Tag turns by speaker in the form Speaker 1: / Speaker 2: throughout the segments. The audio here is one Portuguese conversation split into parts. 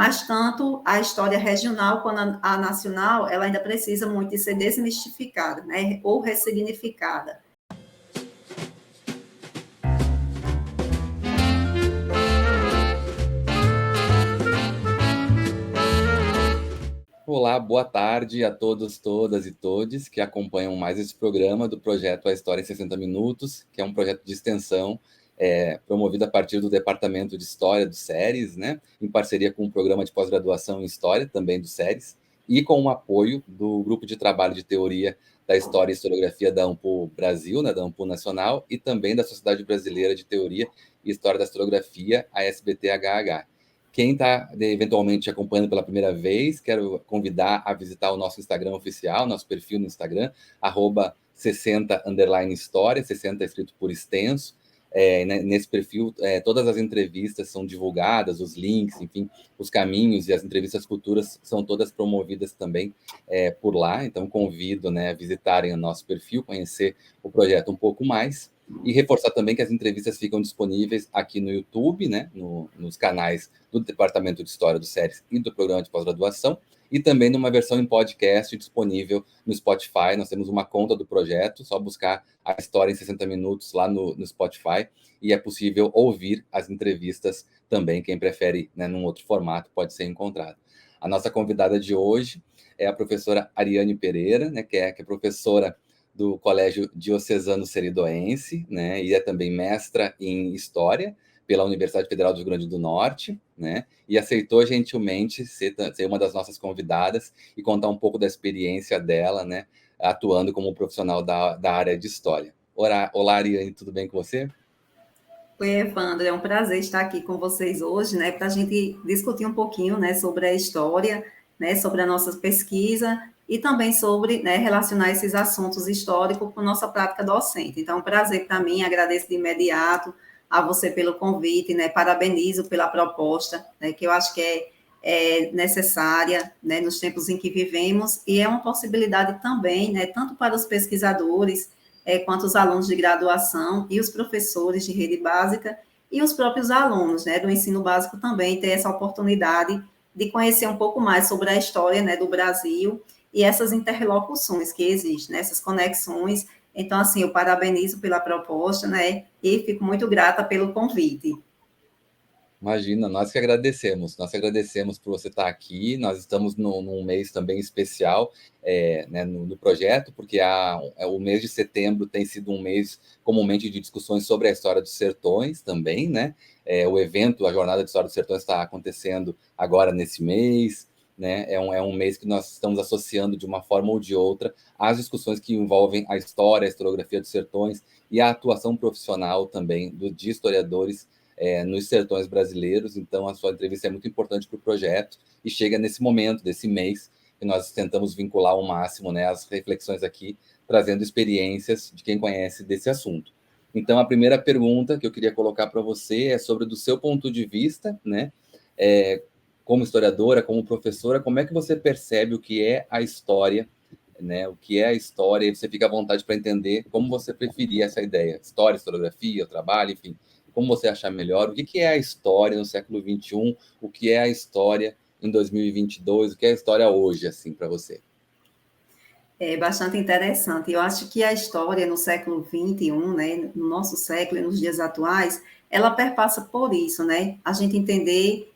Speaker 1: mas tanto a história regional quanto a nacional, ela ainda precisa muito de ser desmistificada, né, ou ressignificada.
Speaker 2: Olá, boa tarde a todos, todas e todes que acompanham mais esse programa do projeto A História em 60 Minutos, que é um projeto de extensão promovido a partir do Departamento de História do SERES, né, em parceria com o Programa de Pós-Graduação em História, também do SERES, e com o apoio do Grupo de Trabalho de Teoria da História e Historiografia da AMPU Brasil, né, da AMPU Nacional, e também da Sociedade Brasileira de Teoria e História da Historiografia, a SBT-HH. Quem está eventualmente acompanhando pela primeira vez, quero convidar a visitar o nosso Instagram oficial, nosso perfil no Instagram, @60_história, 60 escrito por extenso. Nesse perfil, todas as entrevistas são divulgadas, os links, enfim, os caminhos e as entrevistas futuras são todas promovidas também por lá. Então, convido, né, a visitarem o nosso perfil, conhecer o projeto um pouco mais. E reforçar também que as entrevistas ficam disponíveis aqui no YouTube, né, nos canais do Departamento de História do SERES e do Programa de Pós-Graduação, e também numa versão em podcast disponível no Spotify. Nós temos uma conta do projeto, só buscar a História em 60 Minutos lá no Spotify, e é possível ouvir as entrevistas também. Quem prefere, né, num outro formato, pode ser encontrado. A nossa convidada de hoje é a professora Ariane Pereira, né, que é professora do Colégio Diocesano Seridoense, né, e é também mestra em História pela Universidade Federal do Rio Grande do Norte, né, e aceitou gentilmente ser uma das nossas convidadas e contar um pouco da experiência dela, né, atuando como profissional da área de História. Olá, Ariane, tudo bem com você?
Speaker 1: Oi, Evandro, é um prazer estar aqui com vocês hoje, né, para a gente discutir um pouquinho, né, sobre a história, né, sobre a nossa pesquisa e também sobre, né, relacionar esses assuntos históricos com nossa prática docente. Então, é um prazer para mim, agradeço de imediato a você pelo convite, né, parabenizo pela proposta, né, que eu acho que é necessária, né, nos tempos em que vivemos, e é uma possibilidade também, né, tanto para os pesquisadores, quanto os alunos de graduação e os professores de rede básica e os próprios alunos, né, do ensino básico também ter essa oportunidade de conhecer um pouco mais sobre a história, né, do Brasil e essas interlocuções que existem, né, essas conexões. Então, assim, eu parabenizo pela proposta, né, e fico muito grata pelo convite.
Speaker 2: Imagina, nós que agradecemos por você estar aqui. Nós estamos num mês também especial, né, no projeto, porque o mês de setembro tem sido um mês comumente de discussões sobre a história dos sertões também, né? O evento, a Jornada de História dos Sertões está acontecendo agora nesse mês, né? É um mês que nós estamos associando de uma forma ou de outra as discussões que envolvem a história, a historiografia dos sertões e a atuação profissional também de historiadores nos sertões brasileiros. Então, a sua entrevista é muito importante para o projeto e chega nesse momento, desse mês, que nós tentamos vincular ao máximo, né, as reflexões aqui, trazendo experiências de quem conhece desse assunto. Então, a primeira pergunta que eu queria colocar para você é sobre, do seu ponto de vista, né, como historiadora, como professora, como é que você percebe o que é a história, né, o que é a história, e você fica à vontade para entender como você preferir essa ideia, história, historiografia, trabalho, enfim, como você achar melhor, o que é a história no século XXI, o que é a história em 2022, o que é a história hoje, assim, para você?
Speaker 1: É bastante interessante. Eu acho que a história no século XXI, né, no nosso século e nos dias atuais, ela perpassa por isso, né? A gente entender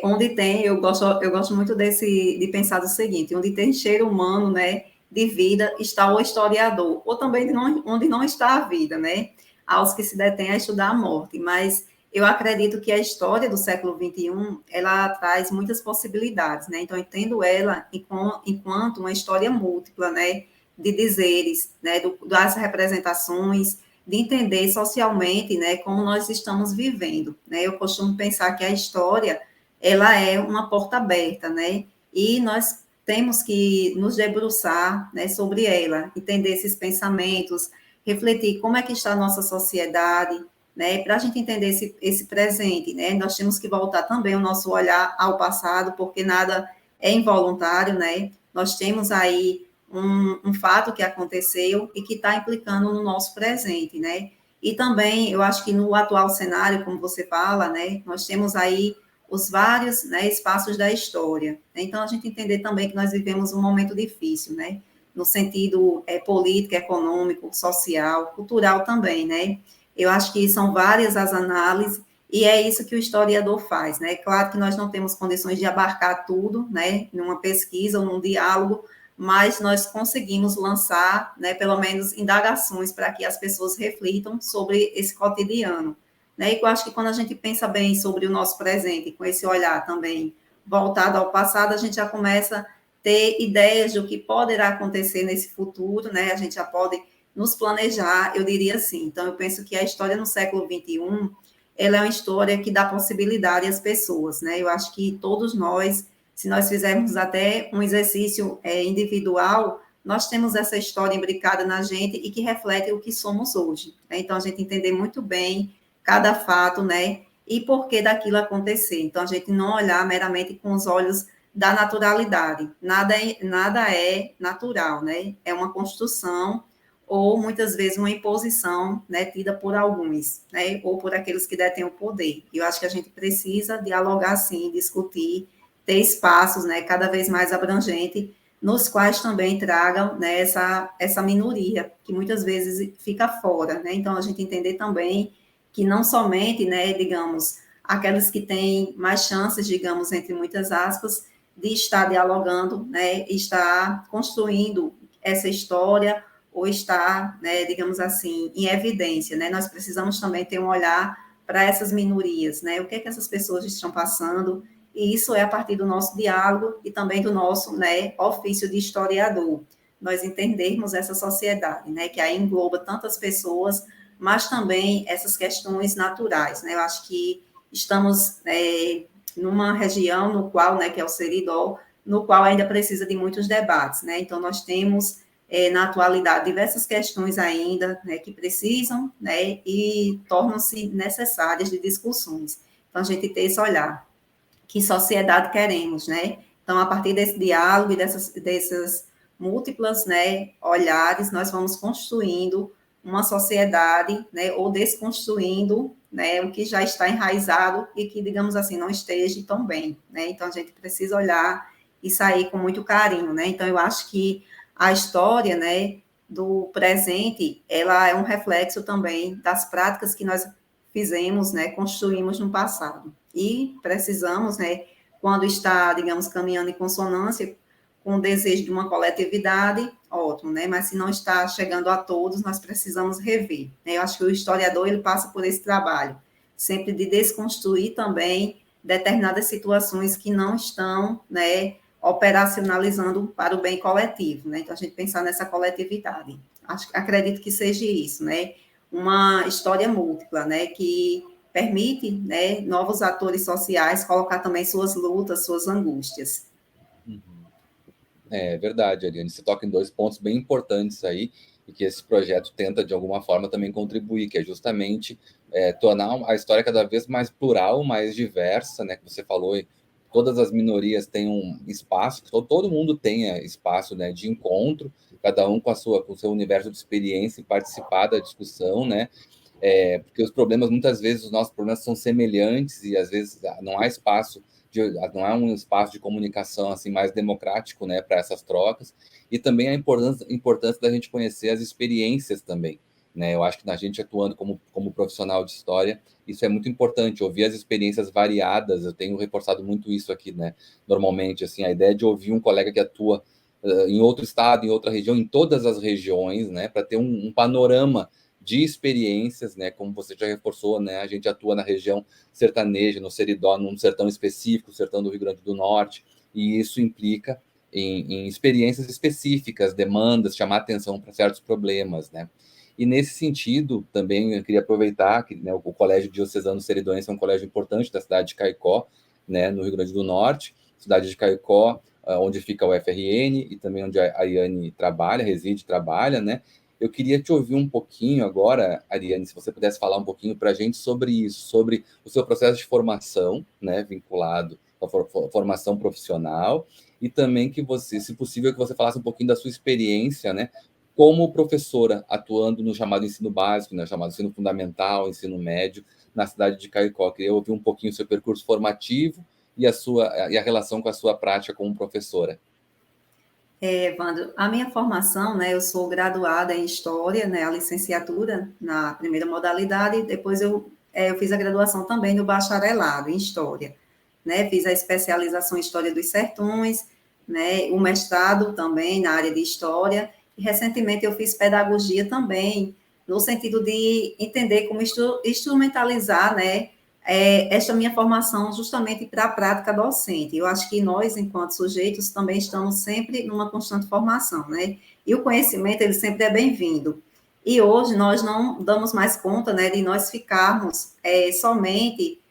Speaker 1: onde tem, eu gosto muito de pensar do seguinte, onde tem cheiro humano, né, de vida, está o historiador, ou também onde não está a vida, né? Aos que se detêm a estudar a morte, mas eu acredito que a história do século XXI, ela traz muitas possibilidades, né? Então, eu entendo ela enquanto uma história múltipla, né? De dizeres, né? Das representações, de entender socialmente, né? Como nós estamos vivendo, né? Eu costumo pensar que a história, ela é uma porta aberta, né? E nós temos que nos debruçar, né? Sobre ela, entender esses pensamentos, refletir como é que está a nossa sociedade, né? Para a gente entender esse presente, né? Nós temos que voltar também o nosso olhar ao passado, porque nada é involuntário, né? Nós temos aí um fato que aconteceu e que está implicando no nosso presente, né? E também, eu acho que no atual cenário, como você fala, né? Nós temos aí os vários, né, espaços da história. Então, a gente entender também que nós vivemos um momento difícil, né, no sentido político, econômico, social, cultural também, né. Eu acho que são várias as análises, e é isso que o historiador faz, né. Claro que nós não temos condições de abarcar tudo, né, numa pesquisa ou num diálogo, mas nós conseguimos lançar, né, pelo menos indagações para que as pessoas reflitam sobre esse cotidiano. Né? E eu acho que quando a gente pensa bem sobre o nosso presente, com esse olhar também voltado ao passado, a gente já começa a ter ideias do que poderá acontecer nesse futuro, né? A gente já pode nos planejar, eu diria assim. Então, eu penso que a história no século XXI, ela é uma história que dá possibilidade às pessoas, né? Eu acho que todos nós, se nós fizermos até um exercício individual, nós temos essa história imbricada na gente e que reflete o que somos hoje. Né? Então, a gente entender muito bem cada fato, né? E por que daquilo acontecer. Então, a gente não olhar meramente com os olhos da naturalidade. Nada é natural, né? É uma construção ou, muitas vezes, uma imposição, né, tida por alguns, né? Ou por aqueles que detêm o poder. E eu acho que a gente precisa dialogar, sim, discutir, ter espaços, né, cada vez mais abrangentes, nos quais também tragam, né, essa minoria, que muitas vezes fica fora, né? Então, a gente entender também que não somente, né, digamos, aqueles que têm mais chances, digamos, entre muitas aspas, de estar dialogando, né, estar construindo essa história ou estar, né, digamos assim, em evidência, né? Nós precisamos também ter um olhar para essas minorias, né? O que é que essas pessoas estão passando? E isso é a partir do nosso diálogo e também do nosso, né, ofício de historiador. Nós entendermos essa sociedade, né, que aí engloba tantas pessoas, mas também essas questões naturais, né? Eu acho que estamos numa região no qual, né, que é o Seridó, no qual ainda precisa de muitos debates, né? Então, nós temos, na atualidade, diversas questões ainda, né, que precisam, né, e tornam-se necessárias de discussões. Então, a gente ter esse olhar, que sociedade queremos, né? Então, a partir desse diálogo e dessas múltiplas, né, olhares, nós vamos construindo uma sociedade, né, ou desconstruindo, né, o que já está enraizado e que, digamos assim, não esteja tão bem, né? Então, a gente precisa olhar e sair com muito carinho, né? Então, eu acho que a história, né, do presente, ela é um reflexo também das práticas que nós fizemos, né, construímos no passado. E precisamos, né, quando está, digamos, caminhando em consonância com o desejo de uma coletividade, ótimo, né? Mas se não está chegando a todos, nós precisamos rever. Né? Eu acho que o historiador ele passa por esse trabalho, sempre de desconstruir também determinadas situações que não estão, né, operacionalizando para o bem coletivo, né? Então a gente pensar nessa coletividade. Acredito que seja isso, né? Uma história múltipla, né? Que permite, né, novos atores sociais colocar também suas lutas, suas angústias.
Speaker 2: É verdade, Ariane. Você toca em dois pontos bem importantes aí, e que esse projeto tenta, de alguma forma, também contribuir, que é justamente tornar a história cada vez mais plural, mais diversa, né? Que você falou, todas as minorias têm um espaço, todo mundo tenha espaço, né, de encontro, cada um com com o seu universo de experiência e participar da discussão, né? Porque os problemas, muitas vezes, os nossos problemas são semelhantes e às vezes não há espaço, não há um espaço de comunicação assim mais democrático, né, para essas trocas, e também a importância da gente conhecer as experiências também, né? Eu acho que a gente atuando como profissional de história, isso é muito importante, ouvir as experiências variadas. Eu tenho reforçado muito isso aqui, né? Normalmente, assim, a ideia de ouvir um colega que atua em outro estado, em outra região, em todas as regiões, né, para ter um panorama de experiências, né? Como você já reforçou, né? A gente atua na região sertaneja, no Seridó, num sertão específico, o sertão do Rio Grande do Norte, e isso implica em experiências específicas, demandas, chamar atenção para certos problemas, né? E nesse sentido, também eu queria aproveitar que, né, o Colégio Diocesano Seridonense é um colégio importante da cidade de Caicó, né, no Rio Grande do Norte, cidade de Caicó, onde fica o FRN e também onde a Ariane trabalha, reside, trabalha, né? Eu queria te ouvir um pouquinho agora, Ariane, se você pudesse falar um pouquinho para a gente sobre isso, sobre o seu processo de formação, né, vinculado à formação profissional, e também que você, se possível, que você falasse um pouquinho da sua experiência, né, como professora, atuando no chamado ensino básico, né, chamado ensino fundamental, ensino médio, na cidade de Caicó. Queria ouvir um pouquinho o seu percurso formativo e a relação com a sua prática como professora.
Speaker 1: Evandro, a minha formação, né, eu sou graduada em História, né, a licenciatura na primeira modalidade, e depois eu fiz a graduação também no bacharelado em História, né, fiz a especialização em História dos Sertões, né, o mestrado também na área de História, e recentemente eu fiz Pedagogia também, no sentido de entender como instrumentalizar, né, esta minha formação justamente para a prática docente. Eu acho que nós, enquanto sujeitos, também estamos sempre numa constante formação, né? E o conhecimento, ele sempre é bem-vindo. E hoje nós não damos mais conta, né, de nós ficarmos somente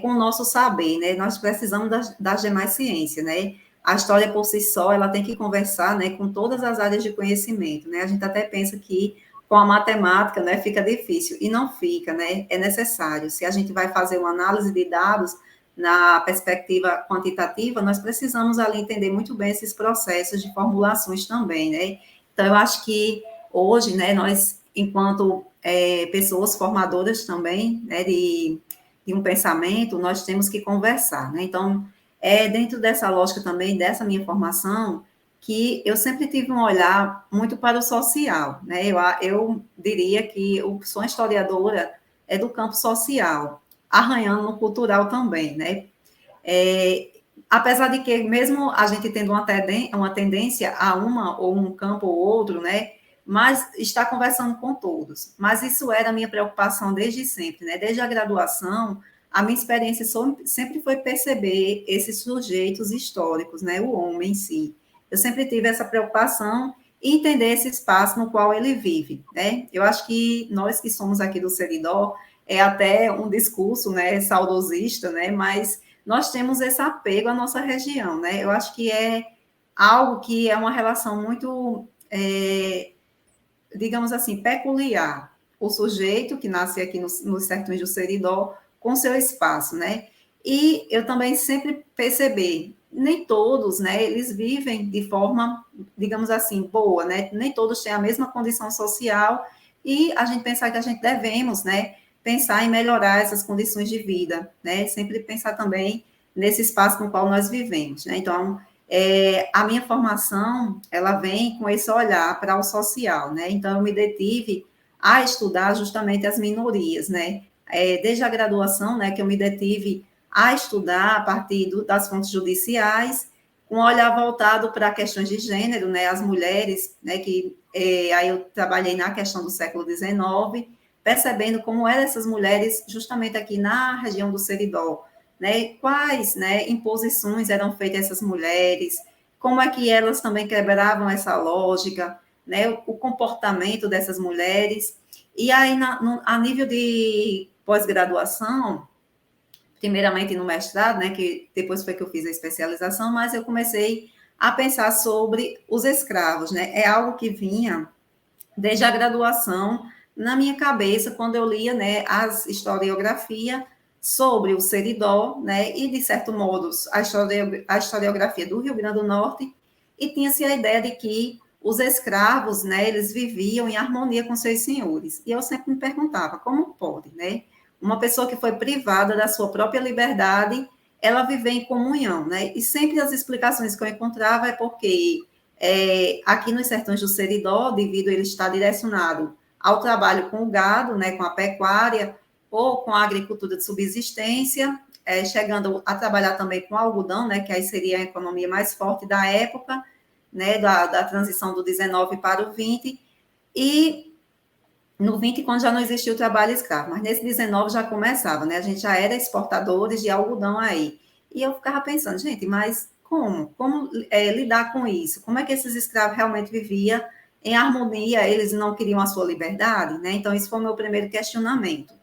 Speaker 1: com o nosso saber, né? Nós precisamos das demais ciências, né? A história por si só, ela tem que conversar, né, com todas as áreas de conhecimento, né? A gente até pensa que com a matemática, né, fica difícil, e não fica, né, é necessário. Se a gente vai fazer uma análise de dados na perspectiva quantitativa, nós precisamos ali entender muito bem esses processos de formulações também, né. Então, eu acho que hoje, né, nós, enquanto pessoas formadoras também, né, de um pensamento, nós temos que conversar, né. Então, dentro dessa lógica também, dessa minha formação, que eu sempre tive um olhar muito para o social, né? Eu diria que eu sou uma historiadora do campo social, arranhando no cultural também, né? Apesar de que, mesmo a gente tendo uma tendência a uma ou um campo ou outro, né? Mas está conversando com todos. Mas isso era a minha preocupação desde sempre, né? Desde a graduação, a minha experiência sempre foi perceber esses sujeitos históricos, né? O homem em si. Eu sempre tive essa preocupação e entender esse espaço no qual ele vive, né? Eu acho que nós que somos aqui do Seridó, é até um discurso, né, saudosista, né, mas nós temos esse apego à nossa região, né? Eu acho que é algo que é uma relação muito, digamos assim, peculiar. O sujeito que nasce aqui nos sertões do Seridó com seu espaço, né? E eu também sempre percebi, nem todos, né, eles vivem de forma, digamos assim, boa, né? Nem todos têm a mesma condição social e a gente pensar que a gente devemos, né, pensar em melhorar essas condições de vida, né? Sempre pensar também nesse espaço no qual nós vivemos, né? Então, a minha formação, ela vem com esse olhar para o social, né? Então, eu me detive a estudar justamente as minorias, né? Desde a graduação, né, que eu me detive a estudar a partir das fontes judiciais, com um olhar voltado para questões de gênero, né, as mulheres, né, que aí eu trabalhei na questão do século XIX, percebendo como eram essas mulheres justamente aqui na região do Seridó, né, quais, né, imposições eram feitas a essas mulheres, como é que elas também quebravam essa lógica, né, o comportamento dessas mulheres, e aí a nível de pós-graduação, primeiramente no mestrado, né, que depois foi que eu fiz a especialização, mas eu comecei a pensar sobre os escravos, né, é algo que vinha desde a graduação na minha cabeça, quando eu lia, né, as historiografia sobre o Seridó, né, e, de certo modo, a historiografia do Rio Grande do Norte, e tinha-se a ideia de que os escravos, né, eles viviam em harmonia com seus senhores. E eu sempre me perguntava, como pode, né, uma pessoa que foi privada da sua própria liberdade, ela viver em comunhão, né? E sempre as explicações que eu encontrava é porque aqui nos sertões do Seridó, devido a ele estar direcionado ao trabalho com o gado, né, com a pecuária, ou com a agricultura de subsistência, chegando a trabalhar também com algodão, né, que aí seria a economia mais forte da época, né, da transição do 19 para o 20, e no 20, quando já não existia o trabalho escravo, mas nesse 19 já começava, né, a gente já era exportadores de algodão aí, e eu ficava pensando, gente, mas como lidar com isso? Como é que esses escravos realmente viviam em harmonia? Eles não queriam a sua liberdade, né? Então, isso foi o meu primeiro questionamento.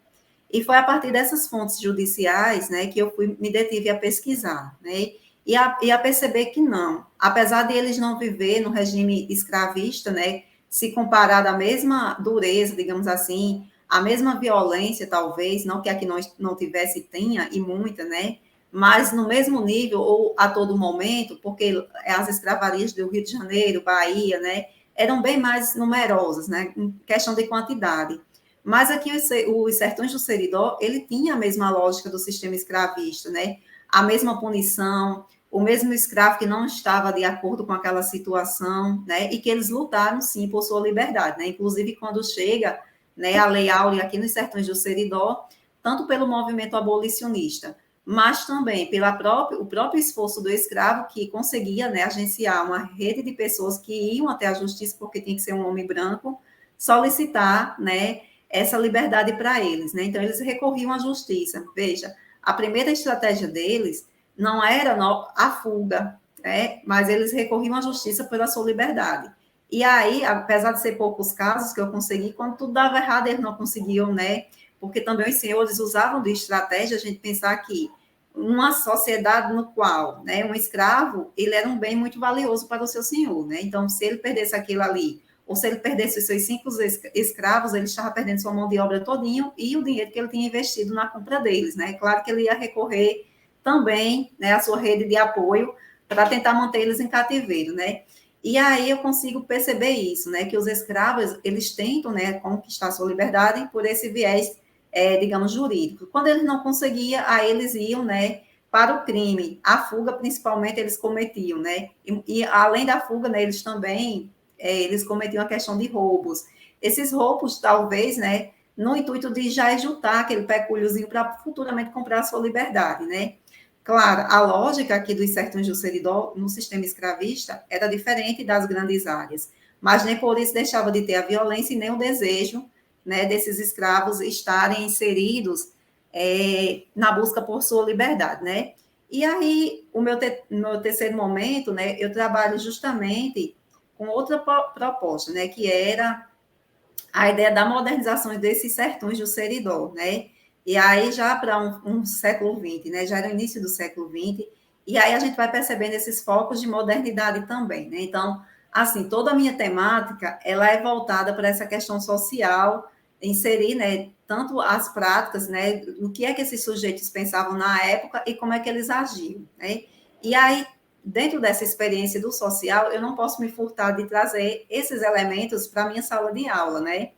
Speaker 1: E foi a partir dessas fontes judiciais, né, que eu me detive a pesquisar, né? E a perceber que não, apesar de eles não viver no regime escravista, né, se comparar da mesma dureza, digamos assim, a mesma violência, talvez, não que aqui não tivesse, tenha, e muita, né, mas no mesmo nível ou a todo momento, porque as escravarias do Rio de Janeiro, Bahia, né, eram bem mais numerosas, né, em questão de quantidade. Mas aqui os Sertões do Seridó, ele tinha a mesma lógica do sistema escravista, né? A mesma punição, o mesmo escravo que não estava de acordo com aquela situação, né? E que eles lutaram, sim, por sua liberdade, né? Inclusive, quando chega, né, a Lei Áurea aqui nos Sertões do Seridó, tanto pelo movimento abolicionista, mas também o próprio esforço do escravo, que conseguia, né, agenciar uma rede de pessoas que iam até a justiça, porque tinha que ser um homem branco, solicitar, né, essa liberdade para eles, né? Então, eles recorriam à justiça. Veja, a primeira estratégia deles não era a fuga, né? Mas eles recorriam à justiça pela sua liberdade. E aí, apesar de ser poucos casos que eu consegui, quando tudo dava errado, eles não conseguiam, né? Porque também os senhores usavam de estratégia, a gente pensar que uma sociedade no qual, né, um escravo, ele era um bem muito valioso para o seu senhor, né? Então, se ele perdesse aquilo ali, ou se ele perdesse os seus 5 escravos, ele estava perdendo sua mão de obra todinho e o dinheiro que ele tinha investido na compra deles, né? Claro que ele ia recorrer também, né, à sua rede de apoio para tentar manter eles em cativeiro, né? E aí eu consigo perceber isso, né, que os escravos, eles tentam, né, conquistar sua liberdade por esse viés, digamos, jurídico. Quando eles não conseguiam, aí eles iam, né, para o crime. A fuga, principalmente, eles cometiam, né? E além da fuga, né, eles também eles cometiam a questão de roubos. Esses roubos, talvez, né, no intuito de já juntar aquele pecúliozinho para futuramente comprar a sua liberdade, né? Claro, a lógica aqui dos sertões do Seridó, no sistema escravista, era diferente das grandes áreas, mas nem por isso deixava de ter a violência e nem o desejo, né, desses escravos estarem inseridos na busca por sua liberdade, né? E aí, meu terceiro momento, né, eu trabalho justamente com outra proposta, né, que era a ideia da modernização desses sertões do Seridó, né? E aí já para um século XX, né? Já era o início do século XX, e aí a gente vai percebendo esses focos de modernidade também, né? Então, assim, toda a minha temática, ela é voltada para essa questão social, inserir, né, tanto as práticas, né, do que é que esses sujeitos pensavam na época e como é que eles agiam, né? E aí, dentro dessa experiência do social, eu não posso me furtar de trazer esses elementos para a minha sala de aula, né?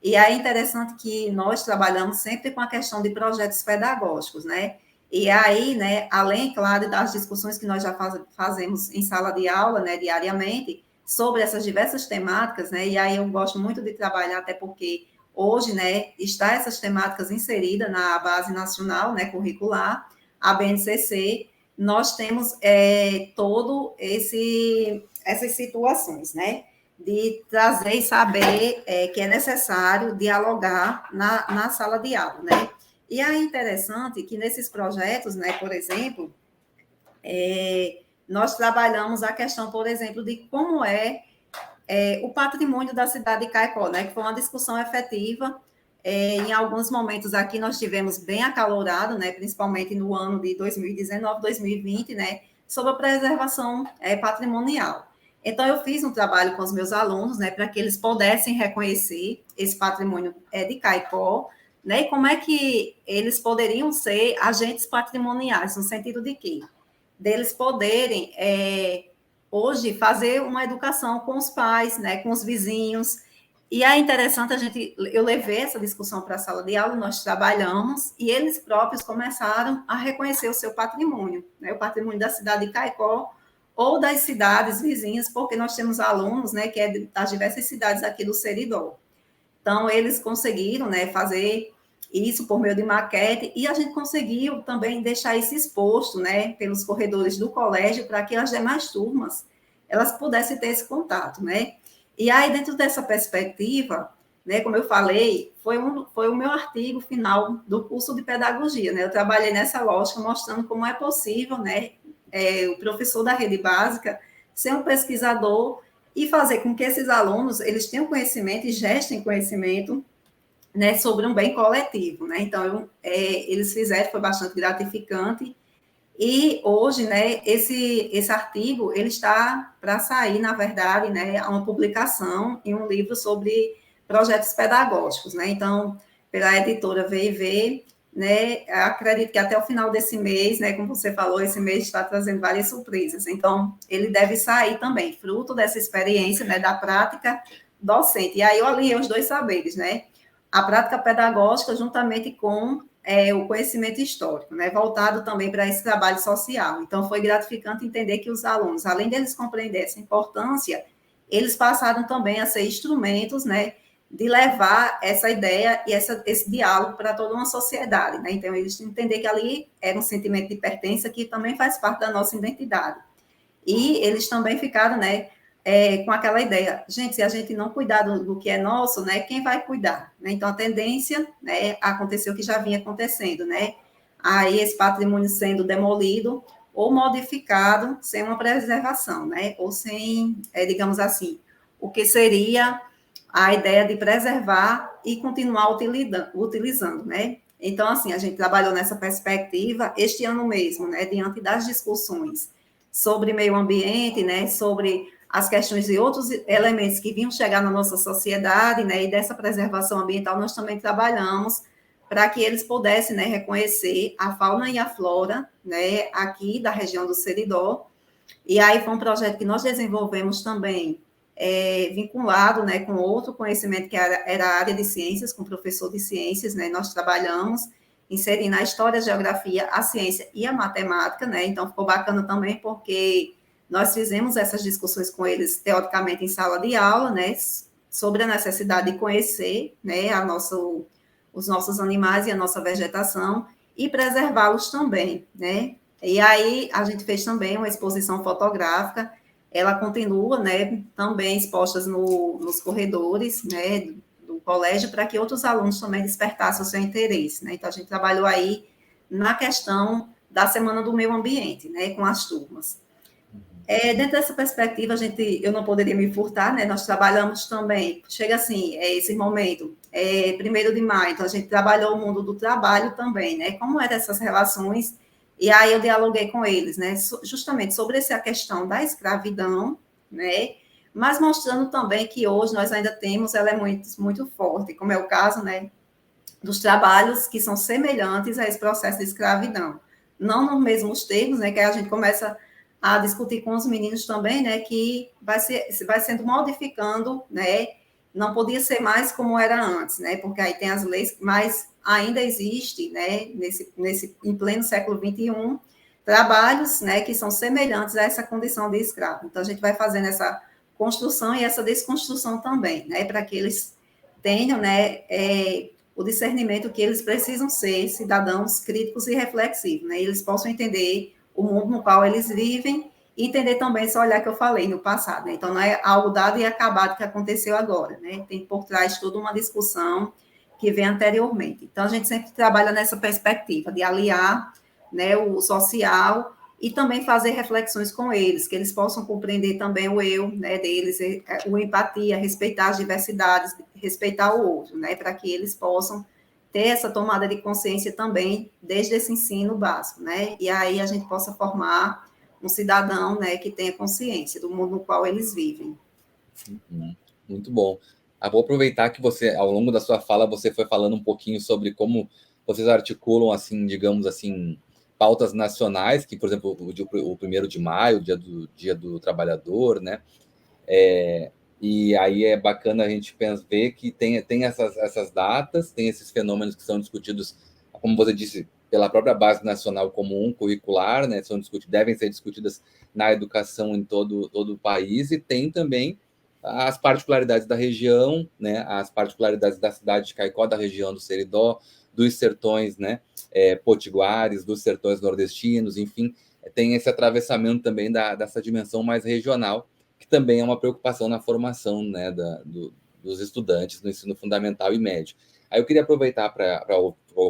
Speaker 1: E aí é interessante que nós trabalhamos sempre com a questão de projetos pedagógicos, né? E aí, né, além, claro, das discussões que nós já fazemos em sala de aula, né, diariamente, sobre essas diversas temáticas, né? E aí eu gosto muito de trabalhar, até porque hoje, né, está essas temáticas inseridas na base nacional, né, curricular, a BNCC, nós temos todo essas situações, né? De trazer e saber que é necessário dialogar na sala de aula, né? E é interessante que nesses projetos, né, por exemplo, nós trabalhamos a questão, por exemplo, de como o patrimônio da cidade de Caicó, né, que foi uma discussão efetiva. Em alguns momentos aqui nós tivemos bem acalorado, né, principalmente no ano de 2019, 2020, né, sobre a preservação patrimonial. Então, eu fiz um trabalho com os meus alunos, né, para que eles pudessem reconhecer esse patrimônio de Caicó, né, e como é que eles poderiam ser agentes patrimoniais, no sentido de quê? Deles poderem hoje fazer uma educação com os pais, né, com os vizinhos. E é interessante eu levei essa discussão para a sala de aula, nós trabalhamos e eles próprios começaram a reconhecer o seu patrimônio, né, o patrimônio da cidade de Caicó ou das cidades vizinhas, porque nós temos alunos, né, que é das diversas cidades aqui do Seridó. Então eles conseguiram, né, fazer isso por meio de maquete, e a gente conseguiu também deixar isso exposto, né, pelos corredores do colégio, para que as demais turmas, elas pudessem ter esse contato, né. E aí, dentro dessa perspectiva, né, como eu falei, foi o meu artigo final do curso de pedagogia, né, eu trabalhei nessa lógica, mostrando como é possível, né, o professor da rede básica ser um pesquisador e fazer com que esses alunos, eles tenham conhecimento e gestem conhecimento, né, sobre um bem coletivo, né? Então, eles fizeram, foi bastante gratificante. E hoje, né, esse artigo, ele está para sair, na verdade, né, uma publicação em um livro sobre projetos pedagógicos, né? Então, pela editora V&V, né, acredito que até o final desse mês, né, como você falou, esse mês está trazendo várias surpresas. Então, ele deve sair também, fruto dessa experiência, né, da prática docente. E aí eu alinhei os dois saberes, né? a prática pedagógica juntamente com o conhecimento histórico, né, voltado também para esse trabalho social. Então, foi gratificante entender que os alunos, além deles compreender essa importância, eles passaram também a ser instrumentos, né, de levar essa ideia e esse diálogo para toda uma sociedade, né? Então, eles entender que ali era um sentimento de pertença que também faz parte da nossa identidade. E eles também ficaram, né, com aquela ideia, gente, se a gente não cuidar do que é nosso, né, quem vai cuidar? Né? Então, a tendência, né, aconteceu o que já vinha acontecendo, né? Aí esse patrimônio sendo demolido ou modificado sem uma preservação, né? Ou sem, digamos assim, o que seria a ideia de preservar e continuar utilizando, né? Então, assim, a gente trabalhou nessa perspectiva este ano mesmo, né, diante das discussões sobre meio ambiente, né, sobre as questões de outros elementos que vinham chegar na nossa sociedade, né, e dessa preservação ambiental nós também trabalhamos para que eles pudessem, né, reconhecer a fauna e a flora, né, aqui da região do Seridó. E aí foi um projeto que nós desenvolvemos também, vinculado, né, com outro conhecimento que era a área de ciências, com o professor de ciências, né, nós trabalhamos inserindo a história, a geografia, a ciência e a matemática, né, então ficou bacana também porque nós fizemos essas discussões com eles, teoricamente, em sala de aula, né, sobre a necessidade de conhecer, né, os nossos animais e a nossa vegetação e preservá-los também, né. E aí a gente fez também uma exposição fotográfica, ela continua, né, também expostas nos corredores, né, do colégio, para que outros alunos também despertassem o seu interesse, né. Então a gente trabalhou aí na questão da Semana do Meio Ambiente, né, com as turmas. Dentro dessa perspectiva, eu não poderia me furtar, né? Nós trabalhamos também, chega assim, esse momento, 1º de maio, então a gente trabalhou o mundo do trabalho também, né? Como eram essas relações, e aí eu dialoguei com eles, né? Justamente sobre essa questão da escravidão, né? Mas mostrando também que hoje nós ainda temos elementos muito fortes, como é o caso, né? Dos trabalhos que são semelhantes a esse processo de escravidão. Não nos mesmos termos, né? Que a gente começa a discutir com os meninos também, né, que vai sendo modificando, né, não podia ser mais como era antes, né, porque aí tem as leis, mas ainda existe, né, em pleno século XXI, trabalhos, né, que são semelhantes a essa condição de escravo. Então, a gente vai fazendo essa construção e essa desconstrução também, né, para que eles tenham, né, o discernimento que eles precisam ser cidadãos críticos e reflexivos, né, e eles possam entender o mundo no qual eles vivem, e entender também esse olhar que eu falei no passado, né? Então, não é algo dado e acabado que aconteceu agora, né? Tem por trás toda uma discussão que vem anteriormente. Então, a gente sempre trabalha nessa perspectiva de aliar, né, o social e também fazer reflexões com eles, que eles possam compreender também o eu, né, deles, o empatia, respeitar as diversidades, respeitar o outro, né, para que eles possam ter essa tomada de consciência também desde esse ensino básico, né? E aí a gente possa formar um cidadão, né, que tenha consciência do mundo no qual eles vivem.
Speaker 2: Muito bom. Vou aproveitar que você, ao longo da sua fala, você foi falando um pouquinho sobre como vocês articulam, assim, digamos assim, pautas nacionais, que, por exemplo, o 1º de maio, o Dia do Trabalhador, né? E aí é bacana a gente ver que tem essas datas, tem esses fenômenos que são discutidos, como você disse, pela própria Base Nacional Comum Curricular, né? Devem ser discutidas na educação em todo o país, e tem também as particularidades da região, né? As particularidades da cidade de Caicó, da região do Seridó, dos sertões, né? Potiguares, dos sertões nordestinos, enfim, tem esse atravessamento também dessa dimensão mais regional, que também é uma preocupação na formação, né, dos estudantes no ensino fundamental e médio. Aí eu queria aproveitar para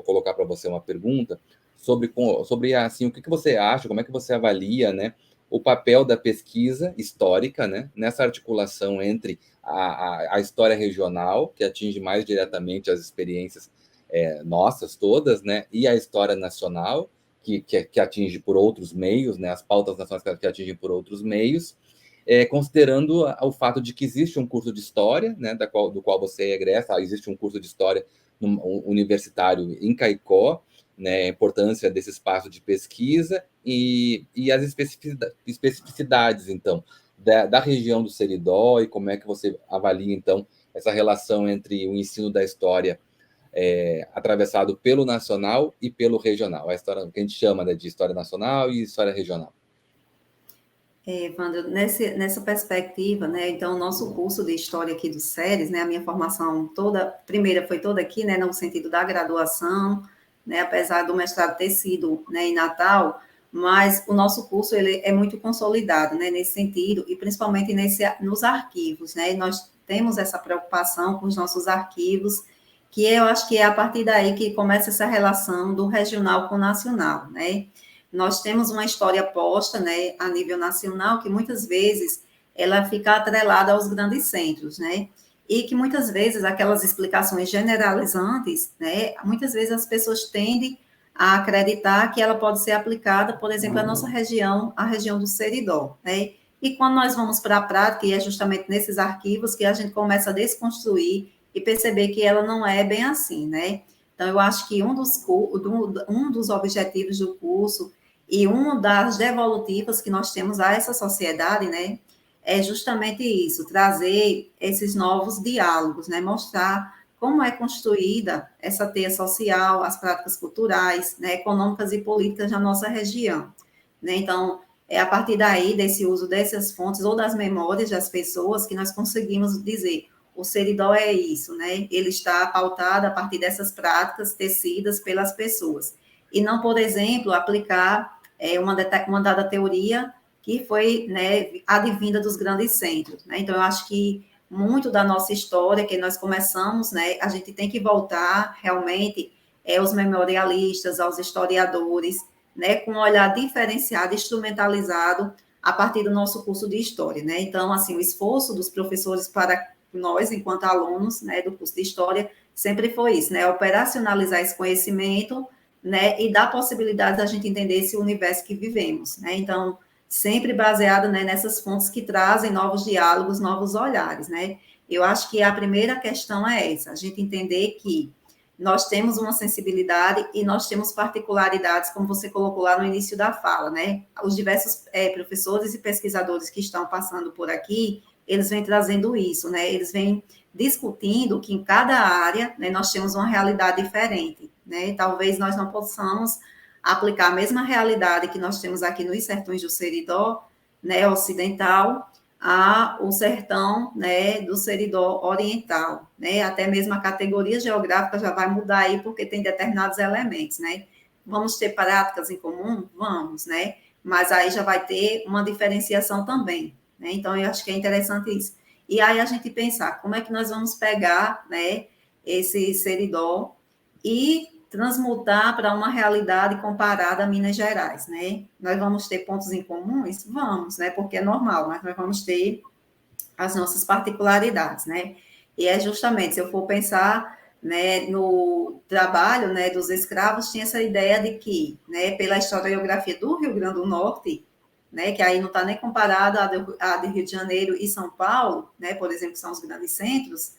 Speaker 2: colocar para você uma pergunta sobre assim, o que você acha, como é que você avalia, né, o papel da pesquisa histórica, né, nessa articulação entre a história regional, que atinge mais diretamente as experiências nossas todas, né, e a história nacional, que atinge por outros meios, né, as pautas nacionais que atingem por outros meios, considerando o fato de que existe um curso de história, né, do qual você é egressa, existe um curso de história universitário em Caicó, né, a importância desse espaço de pesquisa e as especificidades, então, da região do Seridó, e como é que você avalia, então, essa relação entre o ensino da história atravessado pelo nacional e pelo regional, a história que a gente chama, né, de história nacional e história regional.
Speaker 1: Wander, nessa perspectiva, né, então, o nosso curso de História aqui do SERES, né, a minha formação toda, primeira foi toda aqui, né, no sentido da graduação, né, apesar do mestrado ter sido, né, em Natal, mas o nosso curso, ele é muito consolidado, né, nesse sentido, e principalmente nos arquivos, né, nós temos essa preocupação com os nossos arquivos, que eu acho que é a partir daí que começa essa relação do regional com o nacional, né, nós temos uma história posta, né, a nível nacional, que muitas vezes ela fica atrelada aos grandes centros, né, e que muitas vezes aquelas explicações generalizantes, né, muitas vezes as pessoas tendem a acreditar que ela pode ser aplicada, por exemplo, à nossa região, a região do Seridó, né, e quando nós vamos para a prática, e é justamente nesses arquivos que a gente começa a desconstruir e perceber que ela não é bem assim, né, então eu acho que um dos objetivos do curso e uma das devolutivas que nós temos a essa sociedade, né, é justamente isso, trazer esses novos diálogos, né, mostrar como é construída essa teia social, as práticas culturais, né, econômicas e políticas na nossa região. Né? Então, é a partir daí, desse uso dessas fontes ou das memórias das pessoas que nós conseguimos dizer o Seridó é isso, né? Ele está pautado a partir dessas práticas tecidas pelas pessoas. E não, por exemplo, aplicar uma dada teoria que foi, né, advinda dos grandes centros. Né? Então, eu acho que muito da nossa história, que nós começamos, né, a gente tem que voltar realmente aos memorialistas, aos historiadores, né, com um olhar diferenciado, instrumentalizado a partir do nosso curso de História. Né? Então, assim, o esforço dos professores para nós, enquanto alunos, né, do curso de História, sempre foi isso, né, operacionalizar esse conhecimento, né, e dar possibilidade da gente entender esse universo que vivemos, né, então, sempre baseado, né, nessas fontes que trazem novos diálogos, novos olhares, né, eu acho que a primeira questão é essa, a gente entender que nós temos uma sensibilidade e nós temos particularidades, como você colocou lá no início da fala, né, os diversos professores e pesquisadores que estão passando por aqui, eles vêm trazendo isso, né, eles vêm discutindo que em cada área, né, nós temos uma realidade diferente, né, talvez nós não possamos aplicar a mesma realidade que nós temos aqui nos sertões do Seridó, né, ocidental, ao sertão, né, do Seridó oriental, né, até mesmo a categoria geográfica já vai mudar aí, porque tem determinados elementos, né, vamos ter práticas em comum? Vamos, né, mas aí já vai ter uma diferenciação também, né, então eu acho que é interessante isso. E aí a gente pensar, como é que nós vamos pegar, né, esse Seridó e transmutar para uma realidade comparada a Minas Gerais, né? Nós vamos ter pontos em comuns? Vamos, né? Porque é normal, mas nós vamos ter as nossas particularidades, né? E é justamente, se eu for pensar, né, no trabalho, né, dos escravos, tinha essa ideia de que, né, pela historiografia do Rio Grande do Norte, né, que aí não está nem comparada à de Rio de Janeiro e São Paulo, né, por exemplo, que são os grandes centros,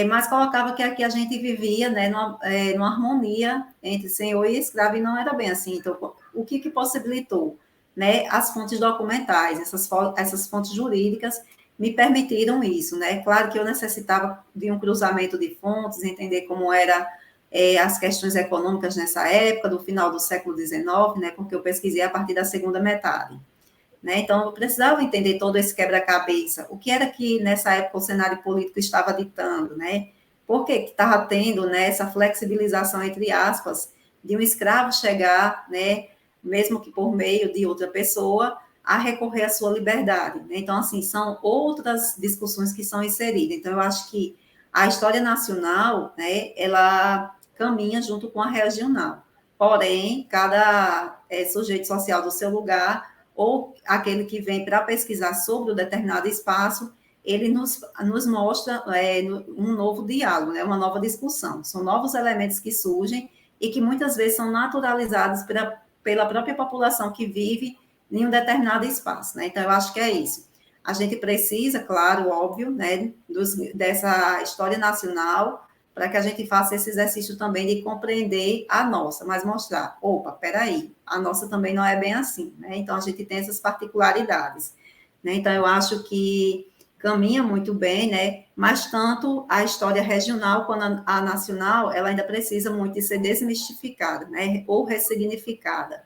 Speaker 1: mas colocava que aqui a gente vivia, né, numa harmonia entre senhor e escravo, e não era bem assim. Então, o que possibilitou? Né, as fontes documentais, essas fontes jurídicas me permitiram isso, né? Claro que eu necessitava de um cruzamento de fontes, entender como era as questões econômicas nessa época, do final do século XIX, né? Porque eu pesquisei a partir da segunda metade. Né? Então, eu precisava entender todo esse quebra-cabeça. O que era que, nessa época, o cenário político estava ditando, né? Por que estava tendo, né, essa flexibilização, entre aspas, de um escravo chegar, né, mesmo que por meio de outra pessoa, a recorrer à sua liberdade. Né? Então, assim, são outras discussões que são inseridas. Então, eu acho que a história nacional, né, ela caminha junto com a regional. Porém, cada sujeito social do seu lugar ou aquele que vem para pesquisar sobre o determinado espaço, ele nos mostra um novo diálogo, né, uma nova discussão. São novos elementos que surgem e que muitas vezes são naturalizados pela própria população que vive em um determinado espaço. Né? Então, eu acho que é isso. A gente precisa, claro, óbvio, né, dessa história nacional, para que a gente faça esse exercício também de compreender a nossa, mas mostrar, opa, peraí, a nossa também não é bem assim, né? Então, a gente tem essas particularidades, né? Então, eu acho que caminha muito bem, né? Mas tanto a história regional quanto a nacional, ela ainda precisa muito de ser desmistificada, né? Ou ressignificada.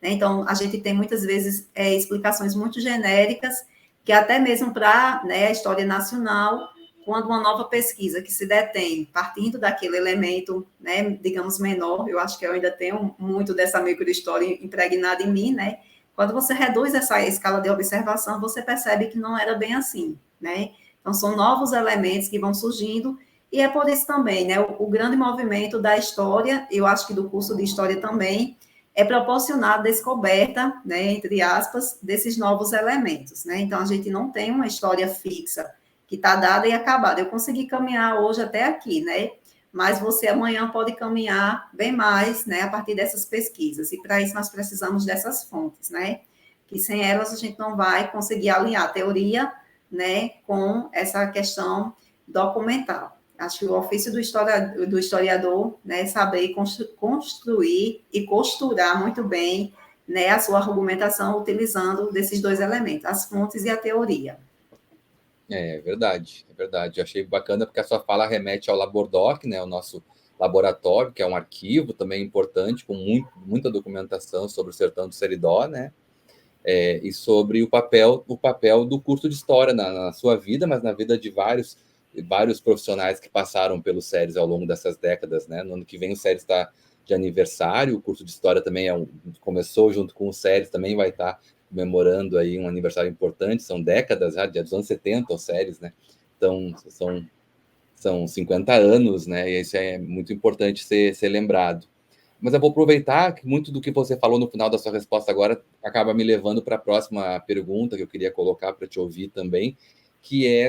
Speaker 1: Né? Então, a gente tem muitas vezes explicações muito genéricas, que até mesmo para, né, a história nacional, quando uma nova pesquisa que se detém, partindo daquele elemento, né, digamos, menor, eu acho que eu ainda tenho muito dessa microhistória impregnada em mim, né? Quando você reduz essa escala de observação, você percebe que não era bem assim, né? Então, são novos elementos que vão surgindo, e é por isso também, né, o grande movimento da história, eu acho que do curso de história também, é proporcionar a descoberta, né, entre aspas, desses novos elementos, né? Então, a gente não tem uma história fixa que está dada e acabada. Eu consegui caminhar hoje até aqui, né? Mas você amanhã pode caminhar bem mais, né, a partir dessas pesquisas. E para isso nós precisamos dessas fontes, né? Que sem elas a gente não vai conseguir alinhar a teoria, né, com essa questão documental. Acho que o ofício do historiador, né, saber construir e costurar muito bem, né, a sua argumentação utilizando desses dois elementos, as fontes e a teoria.
Speaker 2: É verdade, é verdade. Eu achei bacana porque a sua fala remete ao Labordoc, né, o nosso laboratório, que é um arquivo também importante, com muita documentação sobre o sertão do Seridó, né, e sobre o papel do curso de História na sua vida, mas na vida de vários profissionais que passaram pelo SERES ao longo dessas décadas, né. No ano que vem o SERES está de aniversário, o curso de História também começou junto com o SERES, também vai estar comemorando aí um aniversário importante, são décadas já, dos anos 70 os SERES, né, então são 50 anos, né, e isso é muito importante ser lembrado. Mas eu vou aproveitar que muito do que você falou no final da sua resposta agora acaba me levando para a próxima pergunta que eu queria colocar para te ouvir também, que é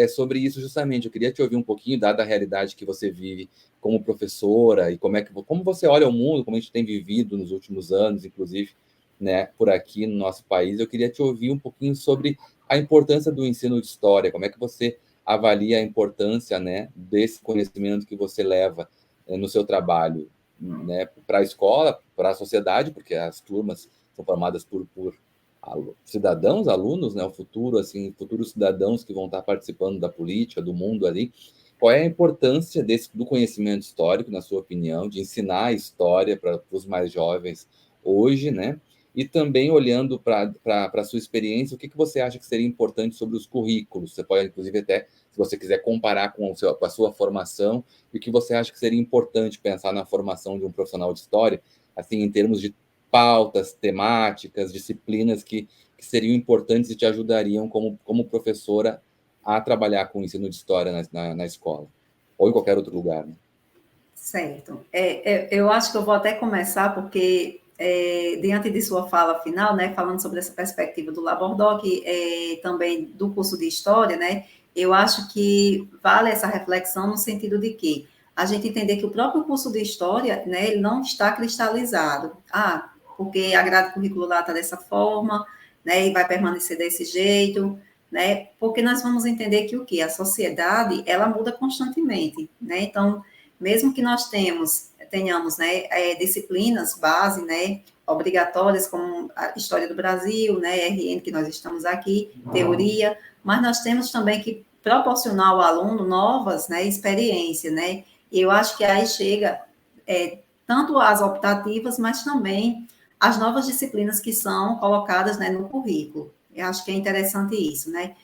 Speaker 2: sobre isso justamente. Eu queria te ouvir um pouquinho, dada a realidade que você vive como professora e como você olha o mundo, como a gente tem vivido nos últimos anos, inclusive, né, por aqui no nosso país. Eu queria te ouvir um pouquinho sobre a importância do ensino de história, como é que você avalia a importância, né, desse conhecimento que você leva no seu trabalho, né, para a escola, para a sociedade, porque as turmas são formadas por cidadãos, alunos, né, o futuro, assim, futuros cidadãos que vão estar participando da política, do mundo ali. Qual é a importância do conhecimento histórico, na sua opinião, de ensinar a história para os mais jovens hoje, né? E também olhando para a sua experiência, o que você acha que seria importante sobre os currículos? Você pode, inclusive, até, se você quiser comparar com a sua formação, e o que você acha que seria importante pensar na formação de um profissional de história, assim, em termos de pautas, temáticas, disciplinas que seriam importantes e te ajudariam como professora a trabalhar com o ensino de história na escola, ou em qualquer outro lugar, né?
Speaker 1: Certo. Eu acho que eu vou até começar, porque diante de sua fala final, né, falando sobre essa perspectiva do Labordoc, também do curso de História, né, eu acho que vale essa reflexão no sentido de que a gente entender que o próprio curso de História, né, ele não está cristalizado. Porque a grade curricular está dessa forma, né, e vai permanecer desse jeito, né, porque nós vamos entender que o quê? A sociedade, ela muda constantemente, né, então mesmo que nós tenhamos, né, disciplinas base, né, obrigatórias, como a História do Brasil, né, RN, que nós estamos aqui, teoria, mas nós temos também que proporcionar ao aluno novas, né, experiências, né, e eu acho que aí chega tanto as optativas, mas também as novas disciplinas que são colocadas, né, no currículo. Eu acho que é interessante isso, né,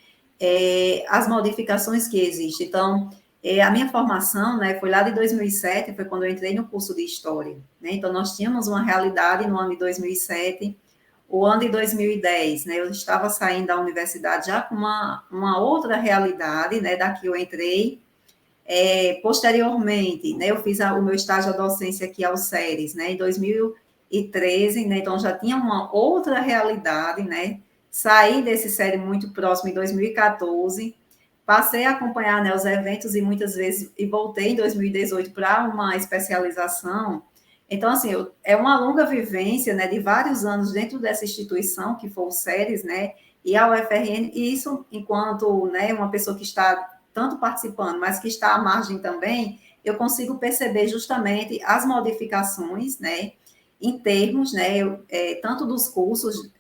Speaker 1: as modificações que existem. Então, a minha formação, né, foi lá de 2007, foi quando eu entrei no curso de História, né, então nós tínhamos uma realidade no ano de 2007, o ano de 2010, né, eu estava saindo da universidade já com uma outra realidade, né, da que eu entrei. Posteriormente, né, eu fiz o meu estágio de docência aqui ao SERES, né, em 2013, né, então já tinha uma outra realidade, né, saí desse SERES muito próximo em 2014, passei a acompanhar, né, os eventos e muitas vezes, e voltei em 2018 para uma especialização. Então, assim, é uma longa vivência, né, de vários anos dentro dessa instituição, que foi o SERES, né, e a UFRN, e isso enquanto, né, uma pessoa que está tanto participando, mas que está à margem também, eu consigo perceber justamente as modificações, né, em termos, né, tanto dos cursos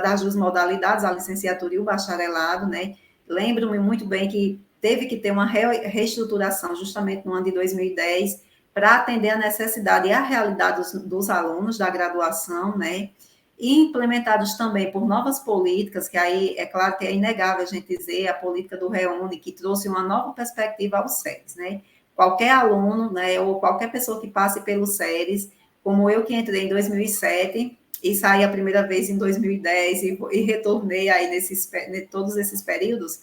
Speaker 1: das duas modalidades, a licenciatura e o bacharelado, né, lembro-me muito bem que teve que ter uma reestruturação justamente no ano de 2010 para atender a necessidade e a realidade dos alunos da graduação, né? E implementados também por novas políticas, que aí é claro que é inegável a gente dizer, a política do Reúne, que trouxe uma nova perspectiva aos SERES, né? Qualquer aluno, né, ou qualquer pessoa que passe pelos SERES, como eu que entrei em 2007 e saí a primeira vez em 2010 e retornei aí todos esses períodos,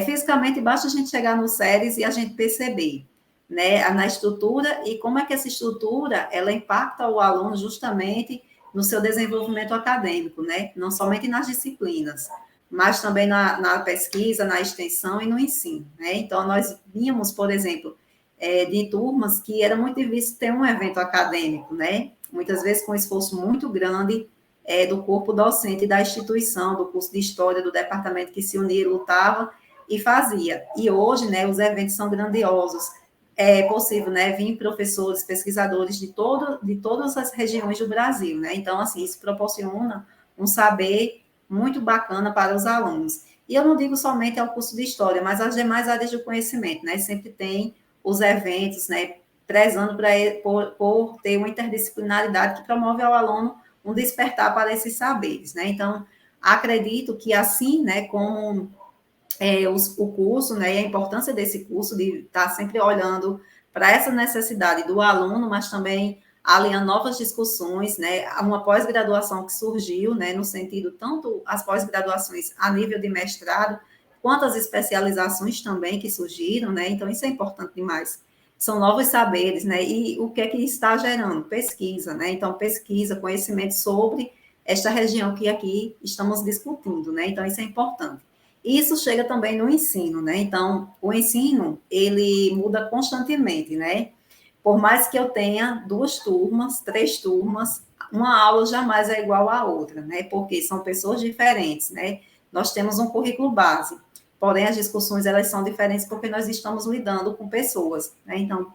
Speaker 1: fisicamente basta a gente chegar no SERES e a gente perceber, né, na estrutura e como é que essa estrutura, ela impacta o aluno justamente no seu desenvolvimento acadêmico, né, não somente nas disciplinas, mas também na pesquisa, na extensão e no ensino, né, então nós vimos, por exemplo, de turmas que era muito difícil ter um evento acadêmico, né, muitas vezes com um esforço muito grande do corpo docente da instituição, do curso de História, do departamento que se unia, lutava e fazia. E hoje, né, os eventos são grandiosos. É possível, né, vir professores, pesquisadores de todas as regiões do Brasil, né? Então, assim, isso proporciona um saber muito bacana para os alunos. E eu não digo somente ao curso de História, mas às demais áreas do conhecimento, né? Sempre tem os eventos, né, prezando por ter uma interdisciplinaridade que promove ao aluno um despertar para esses saberes, né? Então, acredito que assim, né, como o curso, né, e a importância desse curso, de estar sempre olhando para essa necessidade do aluno, mas também alinhando novas discussões, né, uma pós-graduação que surgiu, né, no sentido tanto as pós-graduações a nível de mestrado, quanto as especializações também que surgiram, né, então isso é importante demais. São novos saberes, né, e o que é que está gerando? Pesquisa, né, então pesquisa, conhecimento sobre esta região que aqui estamos discutindo, né, então isso é importante. Isso chega também no ensino, né? Então, o ensino, ele muda constantemente, né? Por mais que eu tenha 2 turmas, 3 turmas, uma aula jamais é igual à outra, né? Porque são pessoas diferentes, né? Nós temos um currículo base, porém as discussões elas são diferentes porque nós estamos lidando com pessoas, né? Então,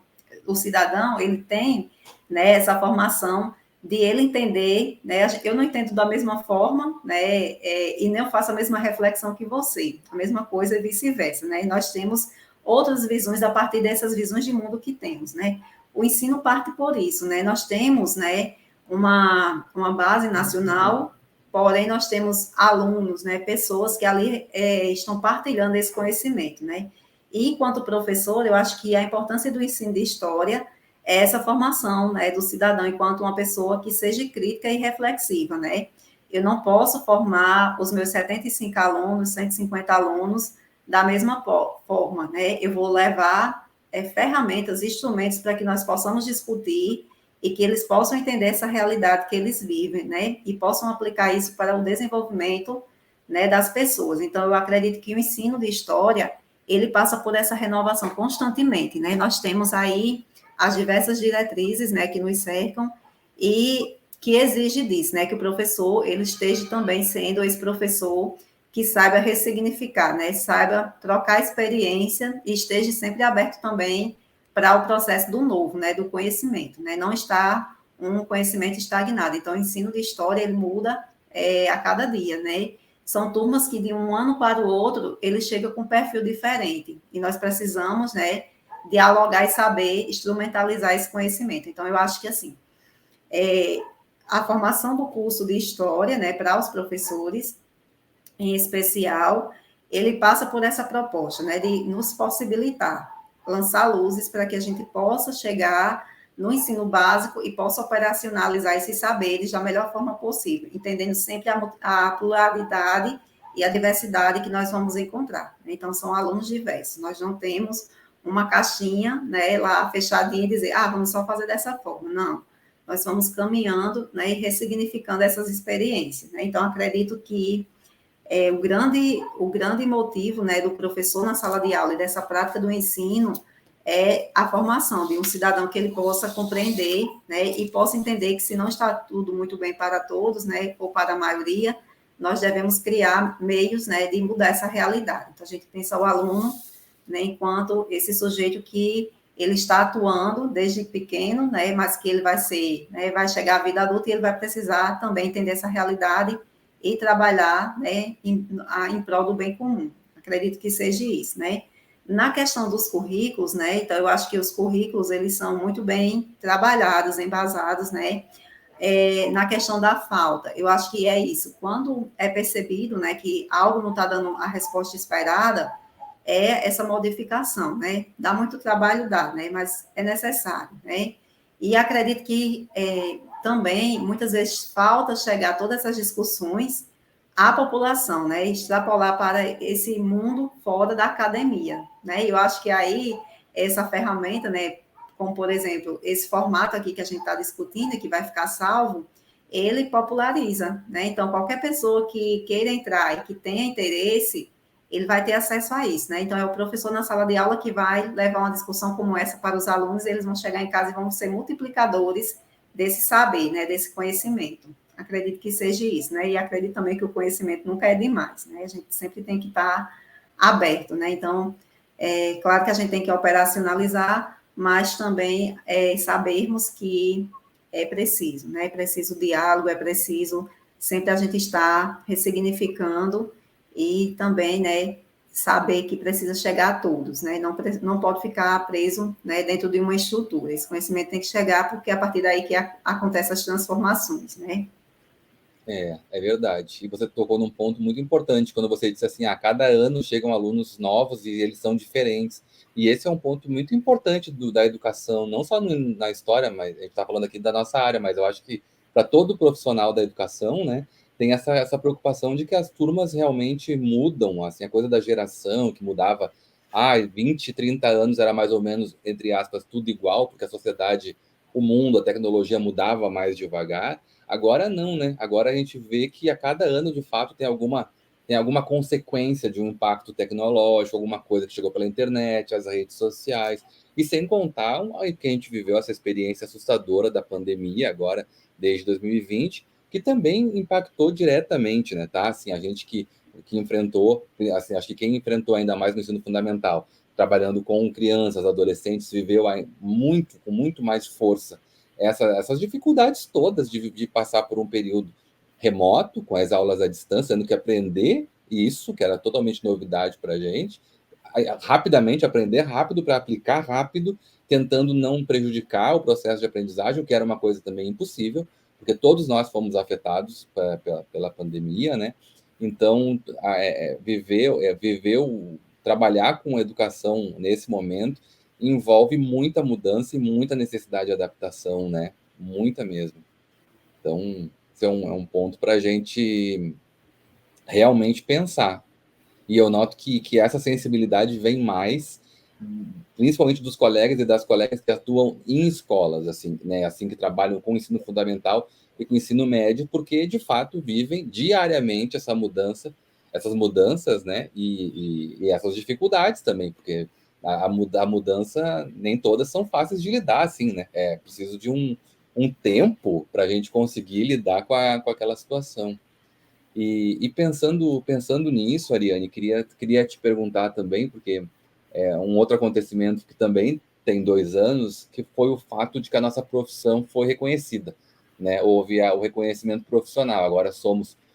Speaker 1: o cidadão, ele tem, né, essa formação de ele entender, né? Eu não entendo da mesma forma, né? E nem eu faço a mesma reflexão que você, a mesma coisa e vice-versa, né? E nós temos outras visões a partir dessas visões de mundo que temos, né? O ensino parte por isso, né? Nós temos, né, uma base nacional, porém nós temos alunos, né, pessoas que ali estão partilhando esse conhecimento, né? E enquanto professor, eu acho que a importância do ensino de história é essa formação, né, do cidadão enquanto uma pessoa que seja crítica e reflexiva, né? Eu não posso formar os meus 75 alunos, 150 alunos da mesma forma, né? Eu vou levar ferramentas, instrumentos para que nós possamos discutir e que eles possam entender essa realidade que eles vivem, né? E possam aplicar isso para o desenvolvimento, né, das pessoas. Então, eu acredito que o ensino de história, ele passa por essa renovação constantemente, né? Nós temos aí as diversas diretrizes, né, que nos cercam e que exige disso, né, que o professor, ele esteja também sendo esse professor que saiba ressignificar, né, saiba trocar experiência e esteja sempre aberto também para o processo do novo, né, do conhecimento, né, não está um conhecimento estagnado. Então, o ensino de história, ele muda a cada dia, né, são turmas que de um ano para o outro, ele chega com um perfil diferente, e nós precisamos, né, dialogar e saber instrumentalizar esse conhecimento. Então, eu acho que, assim, a formação do curso de História, né, para os professores, em especial, ele passa por essa proposta, né, de nos possibilitar, lançar luzes para que a gente possa chegar no ensino básico e possa operacionalizar esses saberes da melhor forma possível, entendendo sempre a pluralidade e a diversidade que nós vamos encontrar. Então, são alunos diversos, nós não temos uma caixinha, né, lá fechadinha e dizer, vamos só fazer dessa forma. Não, nós vamos caminhando, né, e ressignificando essas experiências, né? Então, acredito que o grande motivo, né, do professor na sala de aula e dessa prática do ensino é a formação de um cidadão que ele possa compreender, né, e possa entender que se não está tudo muito bem para todos, né, ou para a maioria, nós devemos criar meios, né, de mudar essa realidade. Então, a gente pensa o aluno, né, enquanto esse sujeito que ele está atuando desde pequeno, né, mas que ele vai ser, né, vai chegar à vida adulta e ele vai precisar também entender essa realidade e trabalhar, né, em prol do bem comum. Acredito que seja isso, né? Na questão dos currículos, né? Então, eu acho que os currículos, eles são muito bem trabalhados, embasados, né? Na questão da falta, eu acho que é isso. Quando é percebido, né, que algo não está dando a resposta esperada, é essa modificação, né? Dá muito trabalho, dá, né? Mas é necessário, né? E acredito que também, muitas vezes, falta chegar a todas essas discussões à população, né? Extrapolar para esse mundo fora da academia, né? E eu acho que aí, essa ferramenta, né? Como, por exemplo, esse formato aqui que a gente está discutindo, que vai ficar salvo, ele populariza, né? Então, qualquer pessoa que queira entrar e que tenha interesse, ele vai ter acesso a isso, né? Então, é o professor na sala de aula que vai levar uma discussão como essa para os alunos, e eles vão chegar em casa e vão ser multiplicadores desse saber, né? Desse conhecimento. Acredito que seja isso, né? E acredito também que o conhecimento nunca é demais, né? A gente sempre tem que estar aberto, né? Então, claro que a gente tem que operacionalizar, mas também sabermos que é preciso, né? É preciso diálogo, é preciso sempre a gente estar ressignificando e também, né, saber que precisa chegar a todos, né? Não pode ficar preso, né, dentro de uma estrutura. Esse conhecimento tem que chegar porque é a partir daí que acontecem as transformações, né?
Speaker 2: É verdade. E você tocou num ponto muito importante quando você disse assim, a cada ano chegam alunos novos e eles são diferentes. E esse é um ponto muito importante da educação, não só na história, mas a gente está falando aqui da nossa área, mas eu acho que para todo profissional da educação, né, tem essa preocupação de que as turmas realmente mudam, assim, a coisa da geração que mudava, 20, 30 anos era mais ou menos, entre aspas, tudo igual, porque a sociedade, o mundo, a tecnologia mudava mais devagar. Agora não, né? Agora a gente vê que a cada ano, de fato, tem alguma consequência de um impacto tecnológico, alguma coisa que chegou pela internet, as redes sociais, e sem contar que a gente viveu essa experiência assustadora da pandemia agora, desde 2020, que também impactou diretamente, né, tá? Assim, a gente que enfrentou, assim, acho que quem enfrentou ainda mais no ensino fundamental, trabalhando com crianças, adolescentes, viveu com muito mais força essas dificuldades todas de passar por um período remoto, com as aulas à distância, tendo que aprender isso, que era totalmente novidade para a gente, rapidamente aprender rápido para aplicar rápido, tentando não prejudicar o processo de aprendizagem, o que era uma coisa também impossível, porque todos nós fomos afetados pela pandemia, né? Então, trabalhar com educação nesse momento envolve muita mudança e muita necessidade de adaptação, né? Muita mesmo. Então, esse é um ponto para a gente realmente pensar. E eu noto que essa sensibilidade vem mais, principalmente dos colegas e das colegas que atuam em escolas, assim, né? Assim, que trabalham com o ensino fundamental e com o ensino médio, porque de fato vivem diariamente essas mudanças, né? E essas dificuldades também, porque a mudança nem todas são fáceis de lidar, assim, né? É preciso de um tempo para a gente conseguir lidar com aquela situação. E pensando nisso, Ariane, queria te perguntar também, porque é um outro acontecimento que também tem 2 anos, que foi o fato de que a nossa profissão foi reconhecida, né? Houve o reconhecimento profissional. Agora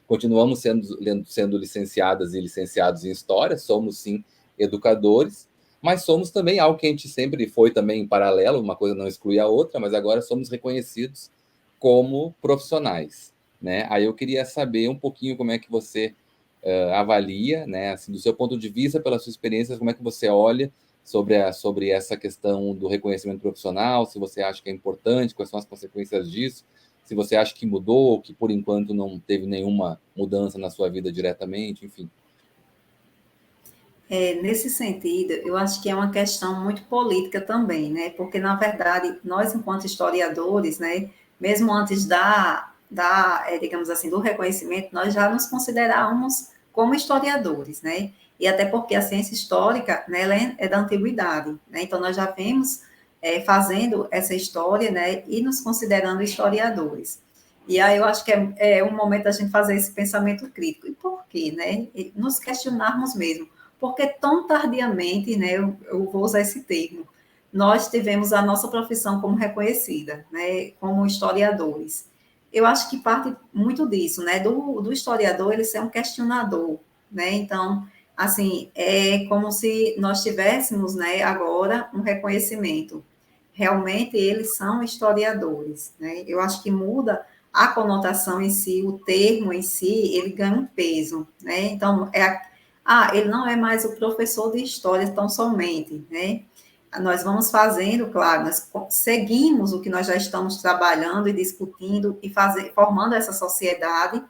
Speaker 2: continuamos sendo licenciadas e licenciados em História, somos sim educadores, mas somos também algo que a gente sempre foi também em paralelo, uma coisa não exclui a outra, mas agora somos reconhecidos como profissionais, né? Aí eu queria saber um pouquinho como é que você avalia, né, assim, do seu ponto de vista, pela sua experiência, como é que você olha sobre essa questão do reconhecimento profissional, se você acha que é importante, quais são as consequências disso, se você acha que mudou, que por enquanto não teve nenhuma mudança na sua vida diretamente, enfim.
Speaker 1: Nesse sentido, eu acho que é uma questão muito política também, né? Porque, na verdade, nós, enquanto historiadores, né, mesmo antes digamos assim, do reconhecimento, nós já nos considerávamos como historiadores, né? E até porque a ciência histórica, né, ela é da antiguidade, né? Então, nós já vemos fazendo essa história, né, e nos considerando historiadores. E aí eu acho que é um momento da gente fazer esse pensamento crítico. E por quê, né? E nos questionarmos mesmo porque tão tardiamente, né, eu vou usar esse termo, nós tivemos a nossa profissão como reconhecida, né, como historiadores. Eu acho que parte muito disso, né, do historiador ele ser um questionador, né, então assim, é como se nós tivéssemos, né, agora um reconhecimento. Realmente eles são historiadores, né? Eu acho que muda a conotação em si, o termo em si, ele ganha um peso, né? Então, ele não é mais o professor de história tão somente, né? Nós vamos fazendo, claro, nós seguimos o que nós já estamos trabalhando e discutindo e formando essa sociedade,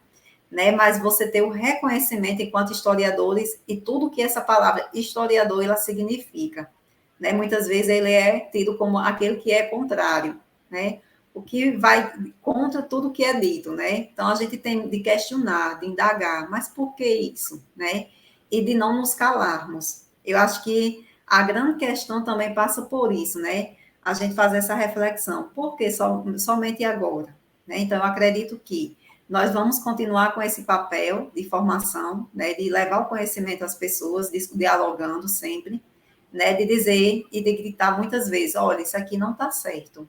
Speaker 1: né? Mas você ter o reconhecimento enquanto historiadores e tudo que essa palavra historiador ela significa, né? Muitas vezes ele é tido como aquele que é contrário, né? O que vai contra tudo que é dito, né? Então a gente tem de questionar, de indagar, mas por que isso, né? E de não nos calarmos. Eu acho que a grande questão também passa por isso, né? A gente fazer essa reflexão, por que somente agora? Né? Então, eu acredito que nós vamos continuar com esse papel de formação, né, de levar o conhecimento às pessoas, dialogando sempre, né, de dizer e de gritar muitas vezes, olha, isso aqui não está certo.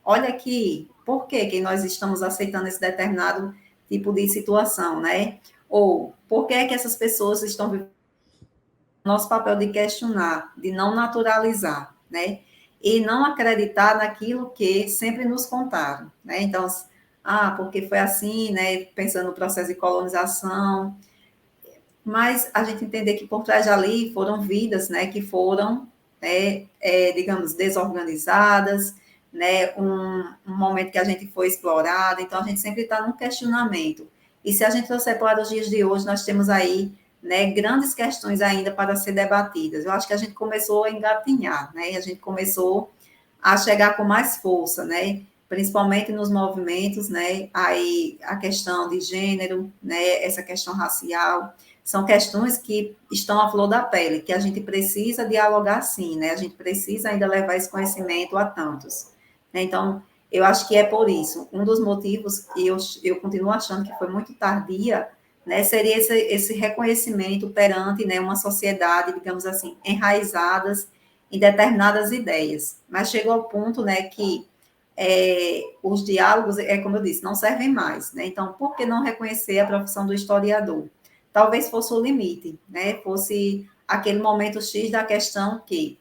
Speaker 1: Olha aqui, por que nós estamos aceitando esse determinado tipo de situação, né? Ou por que é que essas pessoas estão vivendo nosso papel de questionar, de não naturalizar, né? E não acreditar naquilo que sempre nos contaram, né? Então, porque foi assim, né? Pensando no processo de colonização, mas a gente entender que por trás dali foram vidas, né? Que foram, digamos, desorganizadas, né? Um momento que a gente foi explorado, então a gente sempre está num questionamento. E se a gente trouxer para os dias de hoje, nós temos aí, né, grandes questões ainda para ser debatidas. Eu acho que a gente começou a engatinhar, né? A gente começou a chegar com mais força, né? Principalmente nos movimentos, né? Aí a questão de gênero, né? Essa questão racial, são questões que estão à flor da pele, que a gente precisa dialogar sim, né? A gente precisa ainda levar esse conhecimento a tantos. Né? Então, eu acho que é por isso. Um dos motivos, e eu continuo achando que foi muito tardia, né? Seria esse reconhecimento perante, né, uma sociedade, digamos assim, enraizadas em determinadas ideias. Mas chegou ao ponto, né, que os diálogos, como eu disse, não servem mais, né? Então, por que não reconhecer a profissão do historiador? Talvez fosse o limite, né? Fosse aquele momento X da questão que,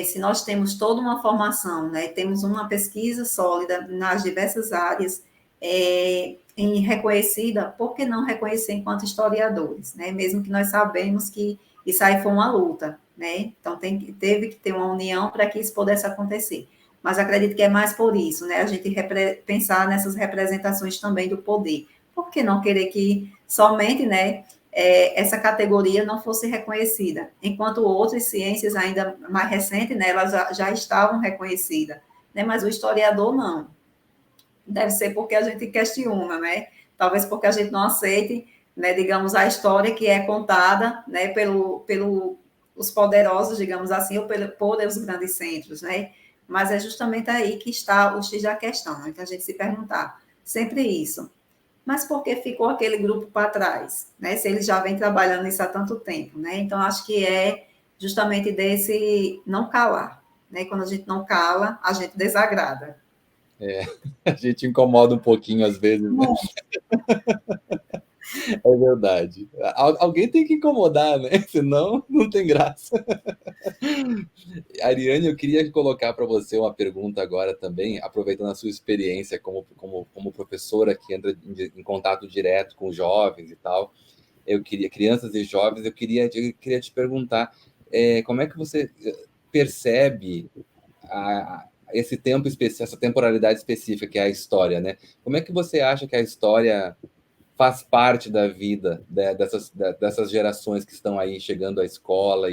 Speaker 1: se nós temos toda uma formação, né? Temos uma pesquisa sólida nas diversas áreas, em reconhecida, por que não reconhecer enquanto historiadores, né? Mesmo que nós sabemos que isso aí foi uma luta, né? Então, teve que ter uma união para que isso pudesse acontecer. Mas acredito que é mais por isso, né? A gente pensar nessas representações também do poder. Por que não querer que somente, né, essa categoria não fosse reconhecida, enquanto outras ciências ainda mais recentes, né, elas já estavam reconhecidas, né? Mas o historiador não. Deve ser porque a gente questiona, né? Talvez porque a gente não aceite, né, digamos, a história que é contada, né, pelo os poderosos, digamos assim, ou por os grandes centros, né? Mas é justamente aí que está o X da questão, né? Que a gente se perguntar sempre isso. Mas por que ficou aquele grupo para trás, né? Se eles já vêm trabalhando isso há tanto tempo, né? Então, acho que é justamente desse não calar, né? Quando a gente não cala, a gente desagrada.
Speaker 2: A gente incomoda um pouquinho às vezes, né? É verdade. Alguém tem que incomodar, né? Senão não tem graça. Ariane, eu queria colocar para você uma pergunta agora também, aproveitando a sua experiência como professora que entra em contato direto com jovens e tal. Crianças e jovens, eu queria te perguntar como é que você percebe esse tempo específico, essa temporalidade específica que é a história, né? Como é que você acha que a história faz parte da vida dessas gerações que estão aí chegando à escola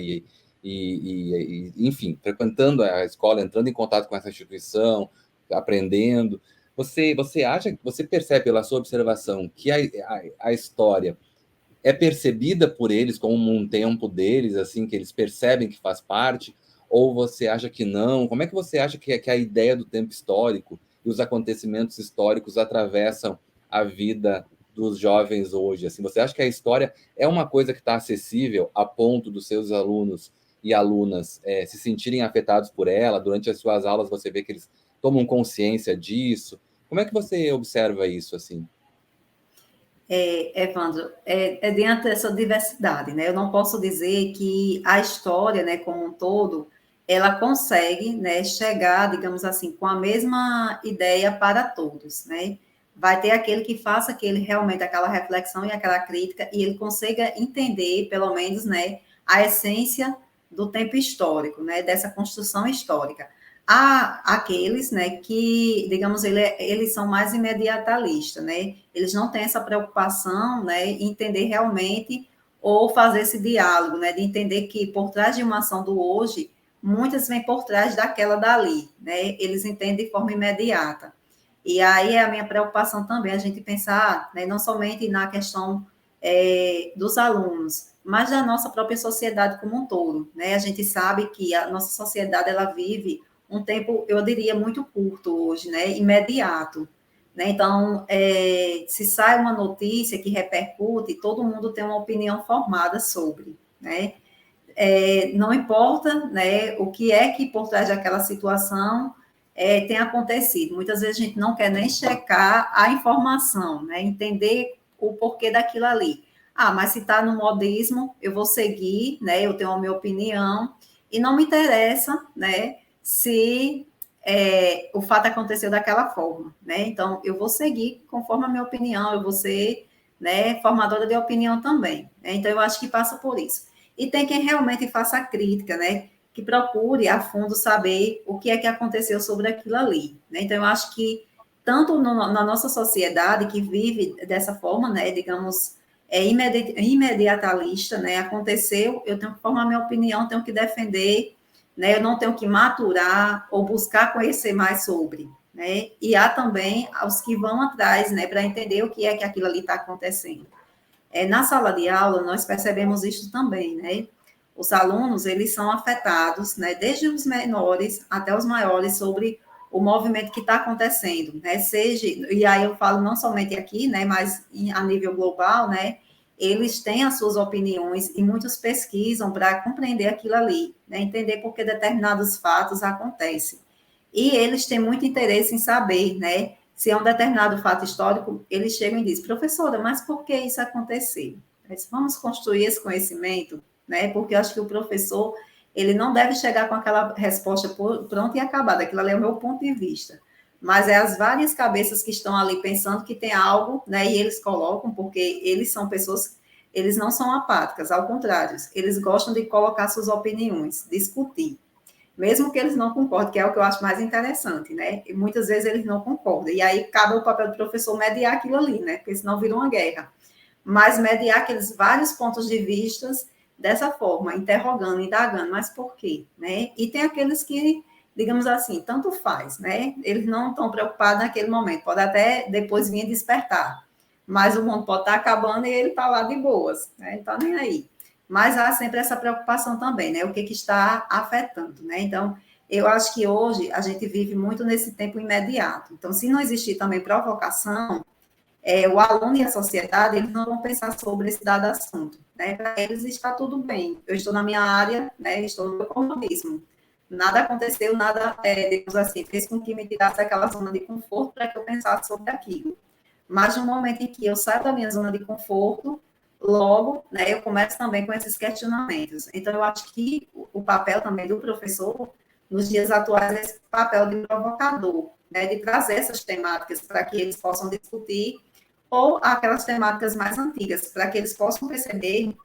Speaker 2: enfim, frequentando a escola, entrando em contato com essa instituição, aprendendo? Você acha, você percebe pela sua observação que a história é percebida por eles como um tempo deles, assim, que eles percebem que faz parte, ou você acha que não? Como é que você acha que a ideia do tempo histórico e os acontecimentos históricos atravessam a vida dos jovens hoje? Assim, você acha que a história é uma coisa que está acessível a ponto dos seus alunos e alunas se sentirem afetados por ela? Durante as suas aulas você vê que eles tomam consciência disso? Como é que você observa isso, assim?
Speaker 1: Evandro, diante dessa diversidade, né? Eu não posso dizer que a história, né, como um todo, ela consegue, né, chegar, digamos assim, com a mesma ideia para todos, né? Vai ter aquele que faça aquele realmente aquela reflexão e aquela crítica e ele consiga entender, pelo menos, né, a essência do tempo histórico, né, dessa construção histórica. Há aqueles, né, que, digamos, eles são mais imediatalistas, né? Eles não têm essa preocupação, né, em entender realmente ou fazer esse diálogo, né, de entender que por trás de uma ação do hoje, muitas vêm por trás daquela dali, né? Eles entendem de forma imediata. E aí é a minha preocupação também, a gente pensar, né, não somente na questão dos alunos, mas da nossa própria sociedade como um todo, né? A gente sabe que a nossa sociedade, ela vive um tempo, eu diria, muito curto hoje, né? Imediato. Né? Então, se sai uma notícia que repercute, todo mundo tem uma opinião formada sobre, né? Não importa, né, o que é que por trás daquela situação tem acontecido. Muitas vezes a gente não quer nem checar a informação, né? Entender o porquê daquilo ali. Ah, mas se está no modismo, eu vou seguir, né? Eu tenho a minha opinião e não me interessa, né? Se o fato aconteceu daquela forma, né? Então, eu vou seguir conforme a minha opinião, eu vou ser, né, formadora de opinião também. Né? Então, eu acho que passa por isso. E tem quem realmente faça a crítica, né? Que procure a fundo saber o que é que aconteceu sobre aquilo ali. Né? Então, eu acho que tanto na nossa sociedade que vive dessa forma, né? Digamos, imediatalista, né? Aconteceu, eu tenho que formar minha opinião, tenho que defender, né? Eu não tenho que maturar ou buscar conhecer mais sobre, né? E há também os que vão atrás, né? Para entender o que é que aquilo ali está acontecendo. Na sala de aula, nós percebemos isso também, né? Os alunos, eles são afetados, né, desde os menores até os maiores, sobre o movimento que está acontecendo, né? Seja, e aí eu falo não somente aqui, né, mas a nível global, né? Eles têm as suas opiniões e muitos pesquisam para compreender aquilo ali, né? Entender por que determinados fatos acontecem. E eles têm muito interesse em saber, né? Se é um determinado fato histórico, eles chegam e dizem, professora, mas por que isso aconteceu? Vamos construir esse conhecimento, né? Porque eu acho que o professor, ele não deve chegar com aquela resposta pronta e acabada, aquilo ali é o meu ponto de vista. Mas é as várias cabeças que estão ali pensando que tem algo, né? E eles colocam, porque eles são pessoas, eles não são apáticas, ao contrário, eles gostam de colocar suas opiniões, discutir mesmo que eles não concordem, que é o que eu acho mais interessante, né? E muitas vezes eles não concordam. E aí cabe o papel do professor mediar aquilo ali, né? Porque senão vira uma guerra. Mas mediar aqueles vários pontos de vista dessa forma, interrogando, indagando, mas por quê? Né? E tem aqueles que, digamos assim, tanto faz, né? Eles não estão preocupados naquele momento, pode até depois vir despertar. Mas o mundo pode estar acabando e ele está lá de boas, né? Não está nem aí. Mas há sempre essa preocupação também, né? O que está afetando, né? Então, eu acho que hoje a gente vive muito nesse tempo imediato. Então, se não existir também provocação, o aluno e a sociedade, eles não vão pensar sobre esse dado assunto, né? Para eles está tudo bem. Eu estou na minha área, né? Estou no meu compromisso. Nada aconteceu, nada, digamos assim, fez com que me tirasse aquela zona de conforto para que eu pensasse sobre aquilo. Mas no momento em que eu saio da minha zona de conforto, logo, né, eu começo também com esses questionamentos. Então, eu acho que o papel também do professor, nos dias atuais, é esse papel de provocador, né, de trazer essas temáticas para que eles possam discutir, ou aquelas temáticas mais antigas, para que eles possam perceber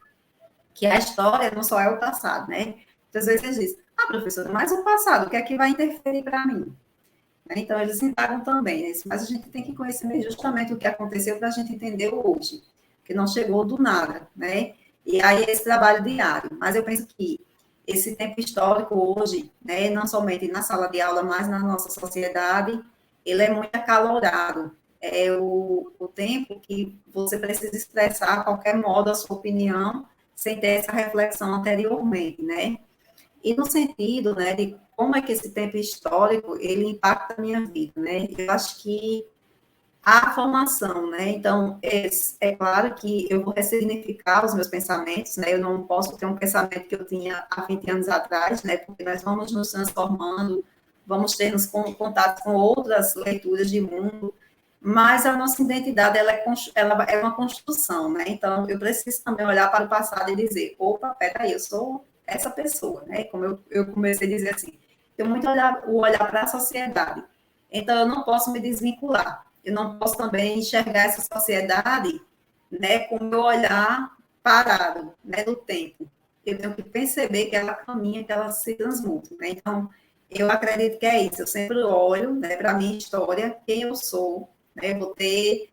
Speaker 1: que a história não só é o passado, né? Muitas vezes eles dizem, professora, mas o passado, o que é que vai interferir para mim? Então, eles indagam também, né? Mas a gente tem que conhecer justamente o que aconteceu para a gente entender o hoje, que não chegou do nada, né? E aí, esse trabalho diário. Mas eu penso que esse tempo histórico hoje, né, não somente na sala de aula, mas na nossa sociedade, ele é muito acalorado. É o tempo que você precisa expressar a qualquer modo a sua opinião, sem ter essa reflexão anteriormente, né? E no sentido, né, de como é que esse tempo histórico, ele impacta a minha vida, né? Eu acho que a formação, né? Então, é claro que eu vou ressignificar os meus pensamentos, né? Eu não posso ter um pensamento que eu tinha há 20 anos atrás, né? Porque nós vamos nos transformando, vamos ter nos contato com outras leituras de mundo, mas a nossa identidade ela é uma construção, né? Então, eu preciso também olhar para o passado e dizer, opa, peraí, eu sou essa pessoa, né? Como eu comecei a dizer assim, tem muito o olhar para a sociedade. Então, eu não posso me desvincular. Eu não posso também enxergar essa sociedade, né, com o meu olhar parado, né, do tempo. Eu tenho que perceber que ela caminha, que ela se transmuta, né? Então, eu acredito que é isso. Eu sempre olho, né, para a minha história, quem eu sou, né? Eu vou ter,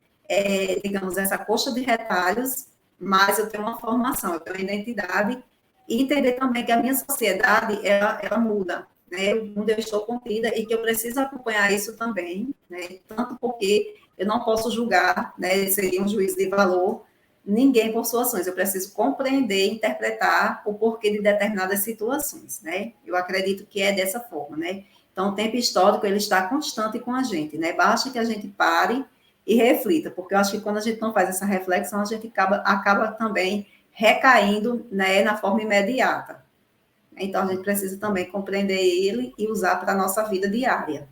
Speaker 1: digamos, essa coxa de retalhos, mas eu tenho uma formação, eu tenho uma identidade, e entender também que a minha sociedade, ela muda, né? Onde eu estou contida e que eu preciso acompanhar isso também, né? Tanto porque eu não posso julgar, né? Seria um juízo de valor, ninguém por suas ações. Eu preciso compreender, interpretar o porquê de determinadas situações, né? Eu acredito que é dessa forma, né? Então, o tempo histórico, ele está constante com a gente, né? Basta que a gente pare e reflita, porque eu acho que quando a gente não faz essa reflexão, a gente acaba também recaindo, né, na forma imediata. Então, a gente precisa também compreender ele e usar para a nossa vida diária.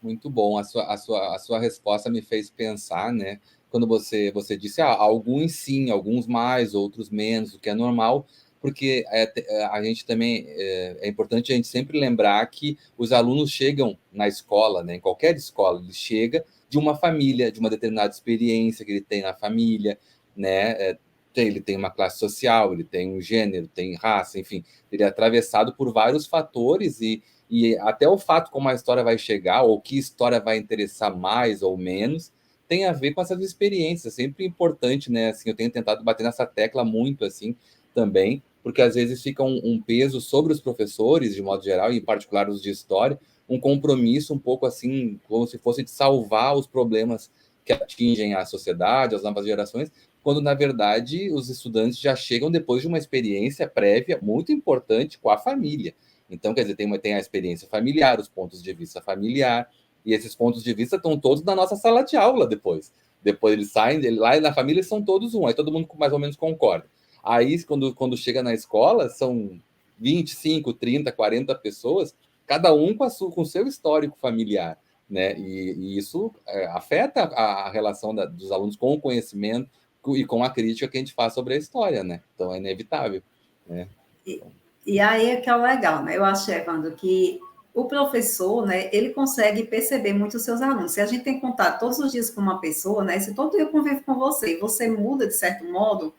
Speaker 2: Muito bom. A sua resposta me fez pensar, né? Quando você disse, alguns sim, alguns mais, outros menos, o que é normal, porque a gente também é importante a gente sempre lembrar que os alunos chegam na escola, né? Em qualquer escola, ele chega de uma família, de uma determinada experiência que ele tem na família, né? Ele tem uma classe social, ele tem um gênero, tem raça, enfim, ele é atravessado por vários fatores e até o fato como a história vai chegar, ou que história vai interessar mais ou menos, tem a ver com essas experiências. É sempre importante, né? Assim, eu tenho tentado bater nessa tecla muito, assim, também, porque às vezes fica um peso sobre os professores, de modo geral, e em particular os de história, um compromisso um pouco assim, como se fosse de salvar os problemas que atingem a sociedade, as novas gerações, quando na verdade os estudantes já chegam depois de uma experiência prévia muito importante com a família. Então, quer dizer, tem a experiência familiar, os pontos de vista familiar, e esses pontos de vista estão todos na nossa sala de aula depois. Depois eles saem, lá na família são todos um, aí todo mundo mais ou menos concorda. Aí, quando chega na escola, são 25, 30, 40 pessoas, cada um com o seu histórico familiar, né? E isso afeta a relação dos alunos com o conhecimento e com a crítica que a gente faz sobre a história, né? Então, é inevitável, né?
Speaker 1: E, e aí é que é o legal, né? Eu acho, Evandro, que o professor, né, ele consegue perceber muito os seus alunos. Se a gente tem contato todos os dias com uma pessoa, né, se todo dia eu convivo com você e você muda de certo modo,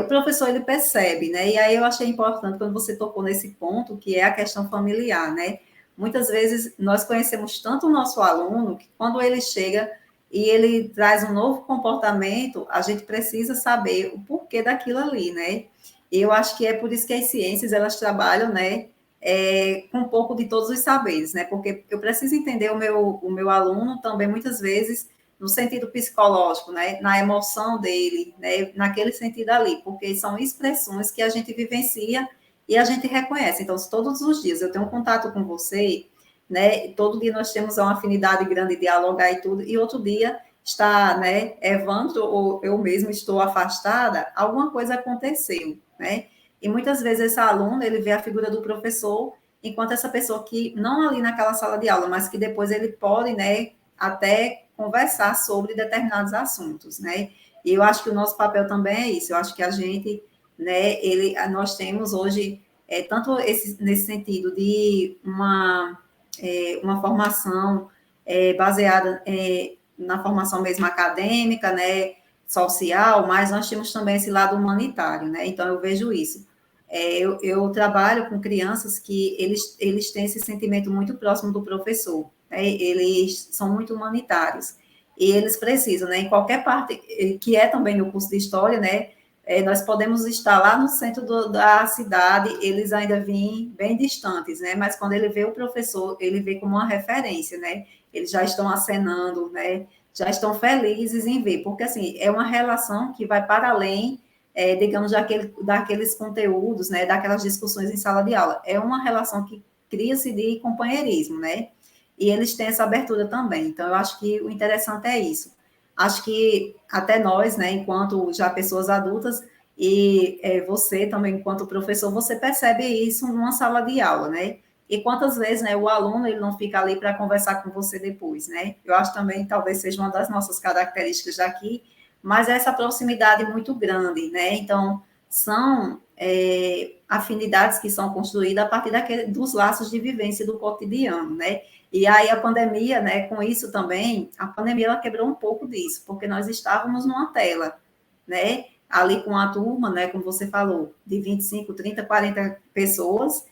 Speaker 1: o professor ele percebe, né? E aí eu achei importante quando você tocou nesse ponto, que é a questão familiar, né? Muitas vezes nós conhecemos tanto o nosso aluno que quando ele chega e ele traz um novo comportamento, a gente precisa saber o porquê daquilo ali, né? E eu acho que é por isso que as ciências elas trabalham, né? Com um pouco de todos os saberes, né? Porque eu preciso entender o meu aluno também muitas vezes no sentido psicológico, né, na emoção dele, né, naquele sentido ali, porque são expressões que a gente vivencia e a gente reconhece. Então, se todos os dias eu tenho um contato com você, né, todo dia nós temos uma afinidade grande de dialogar e tudo, e outro dia está, né, Evandro ou eu mesmo estou afastada, alguma coisa aconteceu, né? E muitas vezes esse aluno, ele vê a figura do professor enquanto essa pessoa que não ali naquela sala de aula, mas que depois ele pode, né, até conversar sobre determinados assuntos, né? E eu acho que o nosso papel também é isso. Eu acho que a gente, né, nós temos hoje tanto nesse sentido de uma formação baseada na formação mesmo acadêmica, né, social, mas nós temos também esse lado humanitário, né? Então eu vejo isso. Eu trabalho com crianças que eles têm esse sentimento muito próximo do professor, né? Eles são muito humanitários e eles precisam, né? Em qualquer parte que é também no curso de história, né? Nós podemos estar lá no centro da cidade, eles ainda vêm bem distantes, né? Mas quando ele vê o professor, ele vê como uma referência, né? Eles já estão acenando, né? Já estão felizes em ver, porque assim é uma relação que vai para além digamos, daqueles conteúdos, né, daquelas discussões em sala de aula. É uma relação que cria-se de companheirismo, né? E eles têm essa abertura também. Então, eu acho que o interessante é isso. Acho que até nós, né, enquanto já pessoas adultas, e você também, enquanto professor, você percebe isso numa sala de aula, né? E quantas vezes, né, o aluno ele não fica ali para conversar com você depois, né? Eu acho também, talvez seja uma das nossas características daqui, mas essa proximidade muito grande, né? Então, são afinidades que são construídas a partir dos laços de vivência do cotidiano, né? E aí a pandemia, né, com isso também, a pandemia ela quebrou um pouco disso, porque nós estávamos numa tela, né? Ali com a turma, né, como você falou, de 25, 30, 40 pessoas,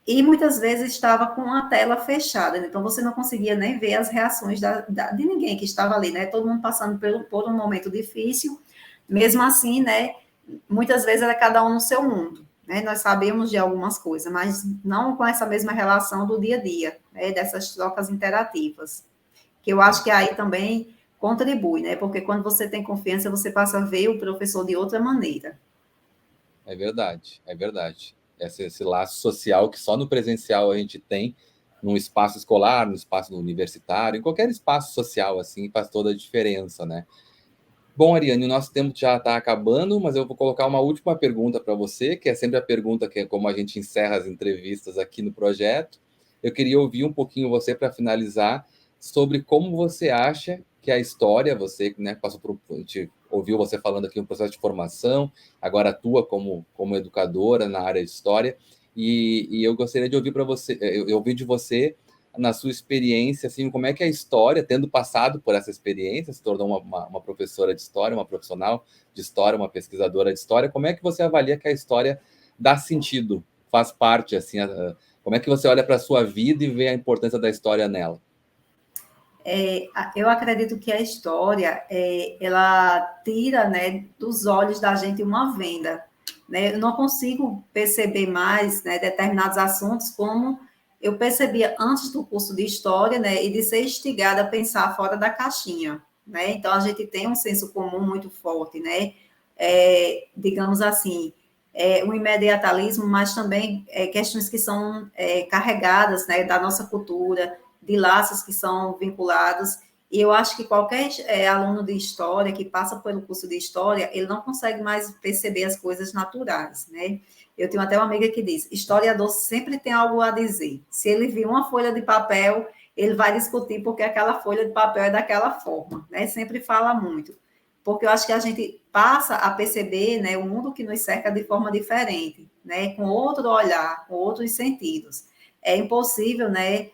Speaker 1: e muitas vezes estava com a tela fechada, né? Então você não conseguia nem ver as reações de ninguém que estava ali, né? Todo mundo passando por um momento difícil, mesmo assim, né? Muitas vezes era cada um no seu mundo, né? Nós sabemos de algumas coisas, mas não com essa mesma relação do dia a dia, né? Dessas trocas interativas, que eu acho que aí também contribui, né? Porque quando você tem confiança, você passa a ver o professor de outra maneira.
Speaker 2: É verdade, é verdade. Esse laço social que só no presencial a gente tem, num espaço escolar, no espaço universitário, em qualquer espaço social, assim, faz toda a diferença, né? Bom, Ariane, o nosso tempo já está acabando, mas eu vou colocar uma última pergunta para você, que é sempre a pergunta que é como a gente encerra as entrevistas aqui no projeto. Eu queria ouvir um pouquinho você para finalizar sobre como você acha que a história, você, né, passou por, a gente ouviu você falando aqui um processo de formação, agora atua como educadora na área de história, e eu gostaria de ouvir para você, eu ouvir de você na sua experiência, assim, como é que a história, tendo passado por essa experiência, se tornou uma professora de história, uma profissional de história, uma pesquisadora de história, como é que você avalia que a história dá sentido, faz parte, assim, como é que você olha para a sua vida e vê a importância da história nela?
Speaker 1: Eu acredito que a história, ela tira, né, dos olhos da gente uma venda, né? Eu não consigo perceber mais, né, determinados assuntos como eu percebia antes do curso de história, né, e de ser instigada a pensar fora da caixinha, né? Então a gente tem um senso comum muito forte, né? Digamos assim, o imediatalismo, mas também questões que são carregadas, né, da nossa cultura, de laços que são vinculados. E eu acho que qualquer aluno de história que passa pelo curso de história, ele não consegue mais perceber as coisas naturais, né? Eu tenho até uma amiga que diz: historiador sempre tem algo a dizer. Se ele vir uma folha de papel, ele vai discutir porque aquela folha de papel é daquela forma, né? Sempre fala muito. Porque eu acho que a gente passa a perceber, né, o mundo que nos cerca de forma diferente, né? Com outro olhar, com outros sentidos. É impossível, né?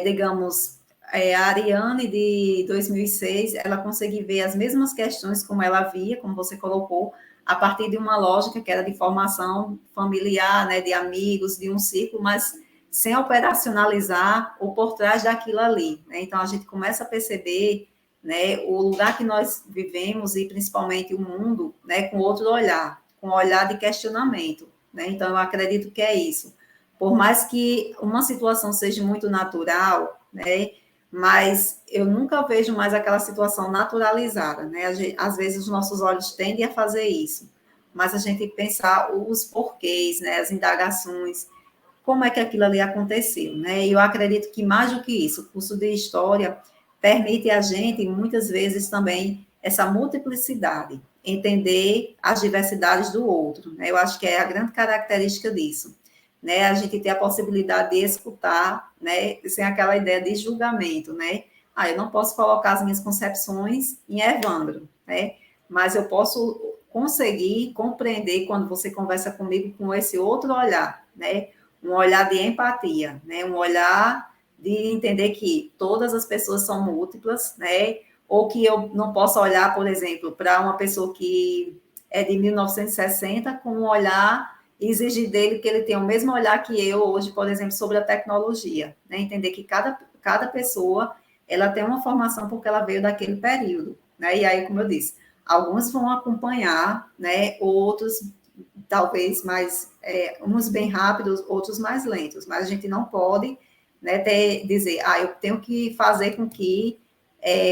Speaker 1: Digamos, a Ariane de 2006, ela conseguiu ver as mesmas questões como ela via, como você colocou, a partir de uma lógica que era de formação familiar, né, de amigos, de um ciclo, mas sem operacionalizar o por trás daquilo ali, né? Então a gente começa a perceber, né, o lugar que nós vivemos e principalmente o mundo, né, com outro olhar, com um olhar de questionamento, né? Então eu acredito que é isso. Por mais que uma situação seja muito natural, né, mas eu nunca vejo mais aquela situação naturalizada, né? Às vezes os nossos olhos tendem a fazer isso, mas a gente tem que pensar os porquês, né? As indagações, como é que aquilo ali aconteceu, né? E eu acredito que mais do que isso, o curso de história permite a gente, muitas vezes também, essa multiplicidade, entender as diversidades do outro, né? Eu acho que é a grande característica disso, né? A gente ter a possibilidade de escutar, né? Sem aquela ideia de julgamento, né? Ah, eu não posso colocar as minhas concepções em Evandro, né? Mas eu posso conseguir compreender quando você conversa comigo com esse outro olhar, né? Um olhar de empatia, né? Um olhar de entender que todas as pessoas são múltiplas, né? Ou que eu não posso olhar, por exemplo, para uma pessoa que é de 1960 com um olhar e exigir dele que ele tenha o mesmo olhar que eu hoje, por exemplo, sobre a tecnologia, né? Entender que cada pessoa ela tem uma formação porque ela veio daquele período, né? E aí, como eu disse, alguns vão acompanhar, né? Outros talvez mais uns bem rápidos, outros mais lentos, mas a gente não pode, né, dizer, eu tenho que fazer com que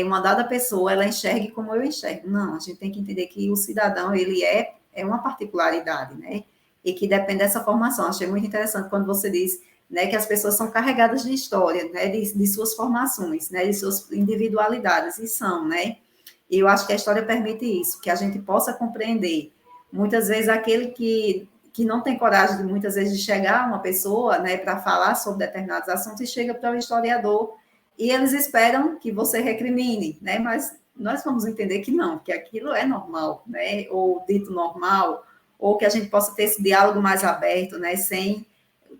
Speaker 1: uma dada pessoa ela enxergue como eu enxergo. Não, a gente tem que entender que o cidadão ele é uma particularidade, né? E que depende dessa formação. Achei muito interessante quando você diz, né, que as pessoas são carregadas de história, né, de suas formações, né, de suas individualidades, e são, né? E eu acho que a história permite isso, que a gente possa compreender. Muitas vezes aquele que que não tem coragem, de, muitas vezes, de chegar uma pessoa, né, para falar sobre determinados assuntos, e chega para o historiador, e eles esperam que você recrimine, né, mas nós vamos entender que não, que aquilo é normal, né, ou dito normal, ou que a gente possa ter esse diálogo mais aberto, né, sem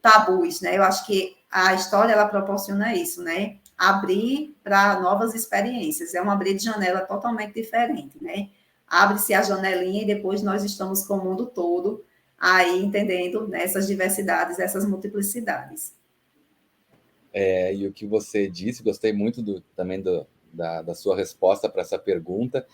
Speaker 1: tabus, né, eu acho que a história, ela proporciona isso, né, abrir para novas experiências, é um abrir de janela totalmente diferente, né, abre-se a janelinha e depois nós estamos com o mundo todo aí entendendo, né, essas diversidades, essas multiplicidades.
Speaker 2: E o que você disse, gostei muito também da sua resposta para essa pergunta,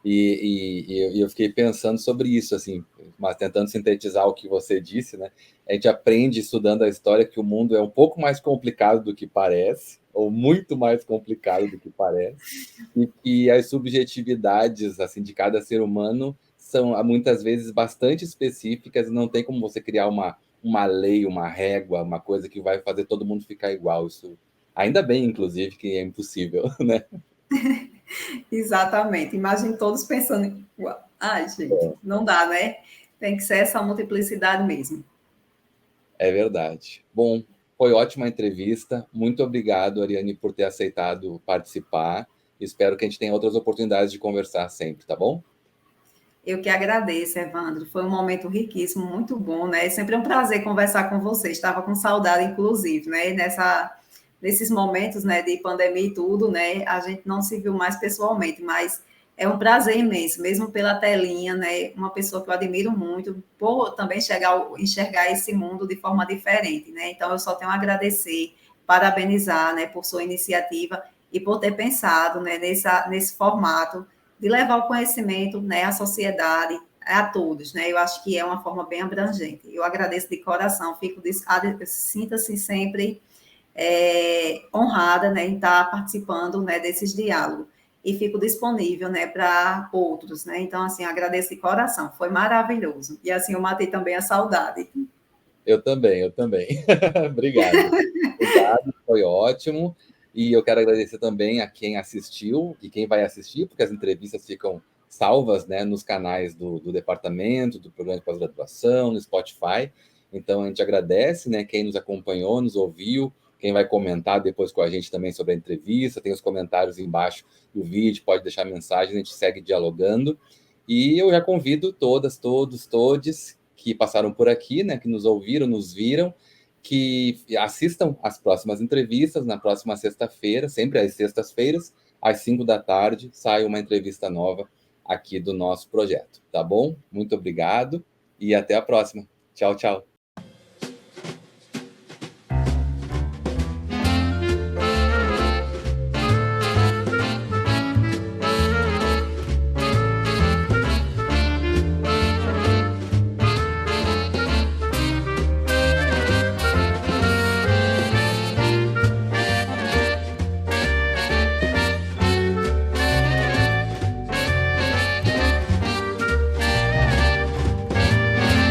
Speaker 2: e eu fiquei pensando sobre isso, assim, mas tentando sintetizar o que você disse, né? A gente aprende estudando a história que o mundo é um pouco mais complicado do que parece, ou muito mais complicado do que parece, e que as subjetividades, assim, de cada ser humano são muitas vezes bastante específicas, e não tem como você criar uma lei, uma régua, uma coisa que vai fazer todo mundo ficar igual. Isso, ainda bem, inclusive, que é impossível, né?
Speaker 1: Exatamente. Imagine todos pensando igual. Ai, gente, não dá, né? Tem que ser essa multiplicidade mesmo.
Speaker 2: É verdade. Bom, foi ótima a entrevista. Muito obrigado, Ariane, por ter aceitado participar. Espero que a gente tenha outras oportunidades de conversar sempre, tá bom?
Speaker 1: Eu que agradeço, Evandro. Foi um momento riquíssimo, muito bom, né? É sempre um prazer conversar com você. Estava com saudade, inclusive, né? Nesses momentos, né, de pandemia e tudo, né? A gente não se viu mais pessoalmente, mas é um prazer imenso, mesmo pela telinha, né? Uma pessoa que eu admiro muito, por também enxergar esse mundo de forma diferente, né? Então, eu só tenho a agradecer, parabenizar, né, por sua iniciativa e por ter pensado, né, nesse formato de levar o conhecimento, né, à sociedade, a todos, né? Eu acho que é uma forma bem abrangente. Eu agradeço de coração, sinta-se sempre honrada, né, em estar participando, né, desses diálogos e fico disponível, né, para outros, né? Então, assim, agradeço de coração, foi maravilhoso. E assim, eu matei também a saudade.
Speaker 2: Eu também, eu também. Obrigado. Obrigado, foi ótimo. E eu quero agradecer também a quem assistiu e quem vai assistir, porque as entrevistas ficam salvas, né, nos canais do departamento, do programa de pós-graduação, no Spotify. Então a gente agradece, né, quem nos acompanhou, nos ouviu, quem vai comentar depois com a gente também sobre a entrevista, tem os comentários embaixo do vídeo, pode deixar mensagem, a gente segue dialogando. E eu já convido todas, todos, todes que passaram por aqui, né, que nos ouviram, nos viram, que assistam às próximas entrevistas, na próxima sexta-feira, sempre às sextas-feiras, às 5 da tarde, sai uma entrevista nova aqui do nosso projeto, tá bom? Muito obrigado e até a próxima. Tchau, tchau.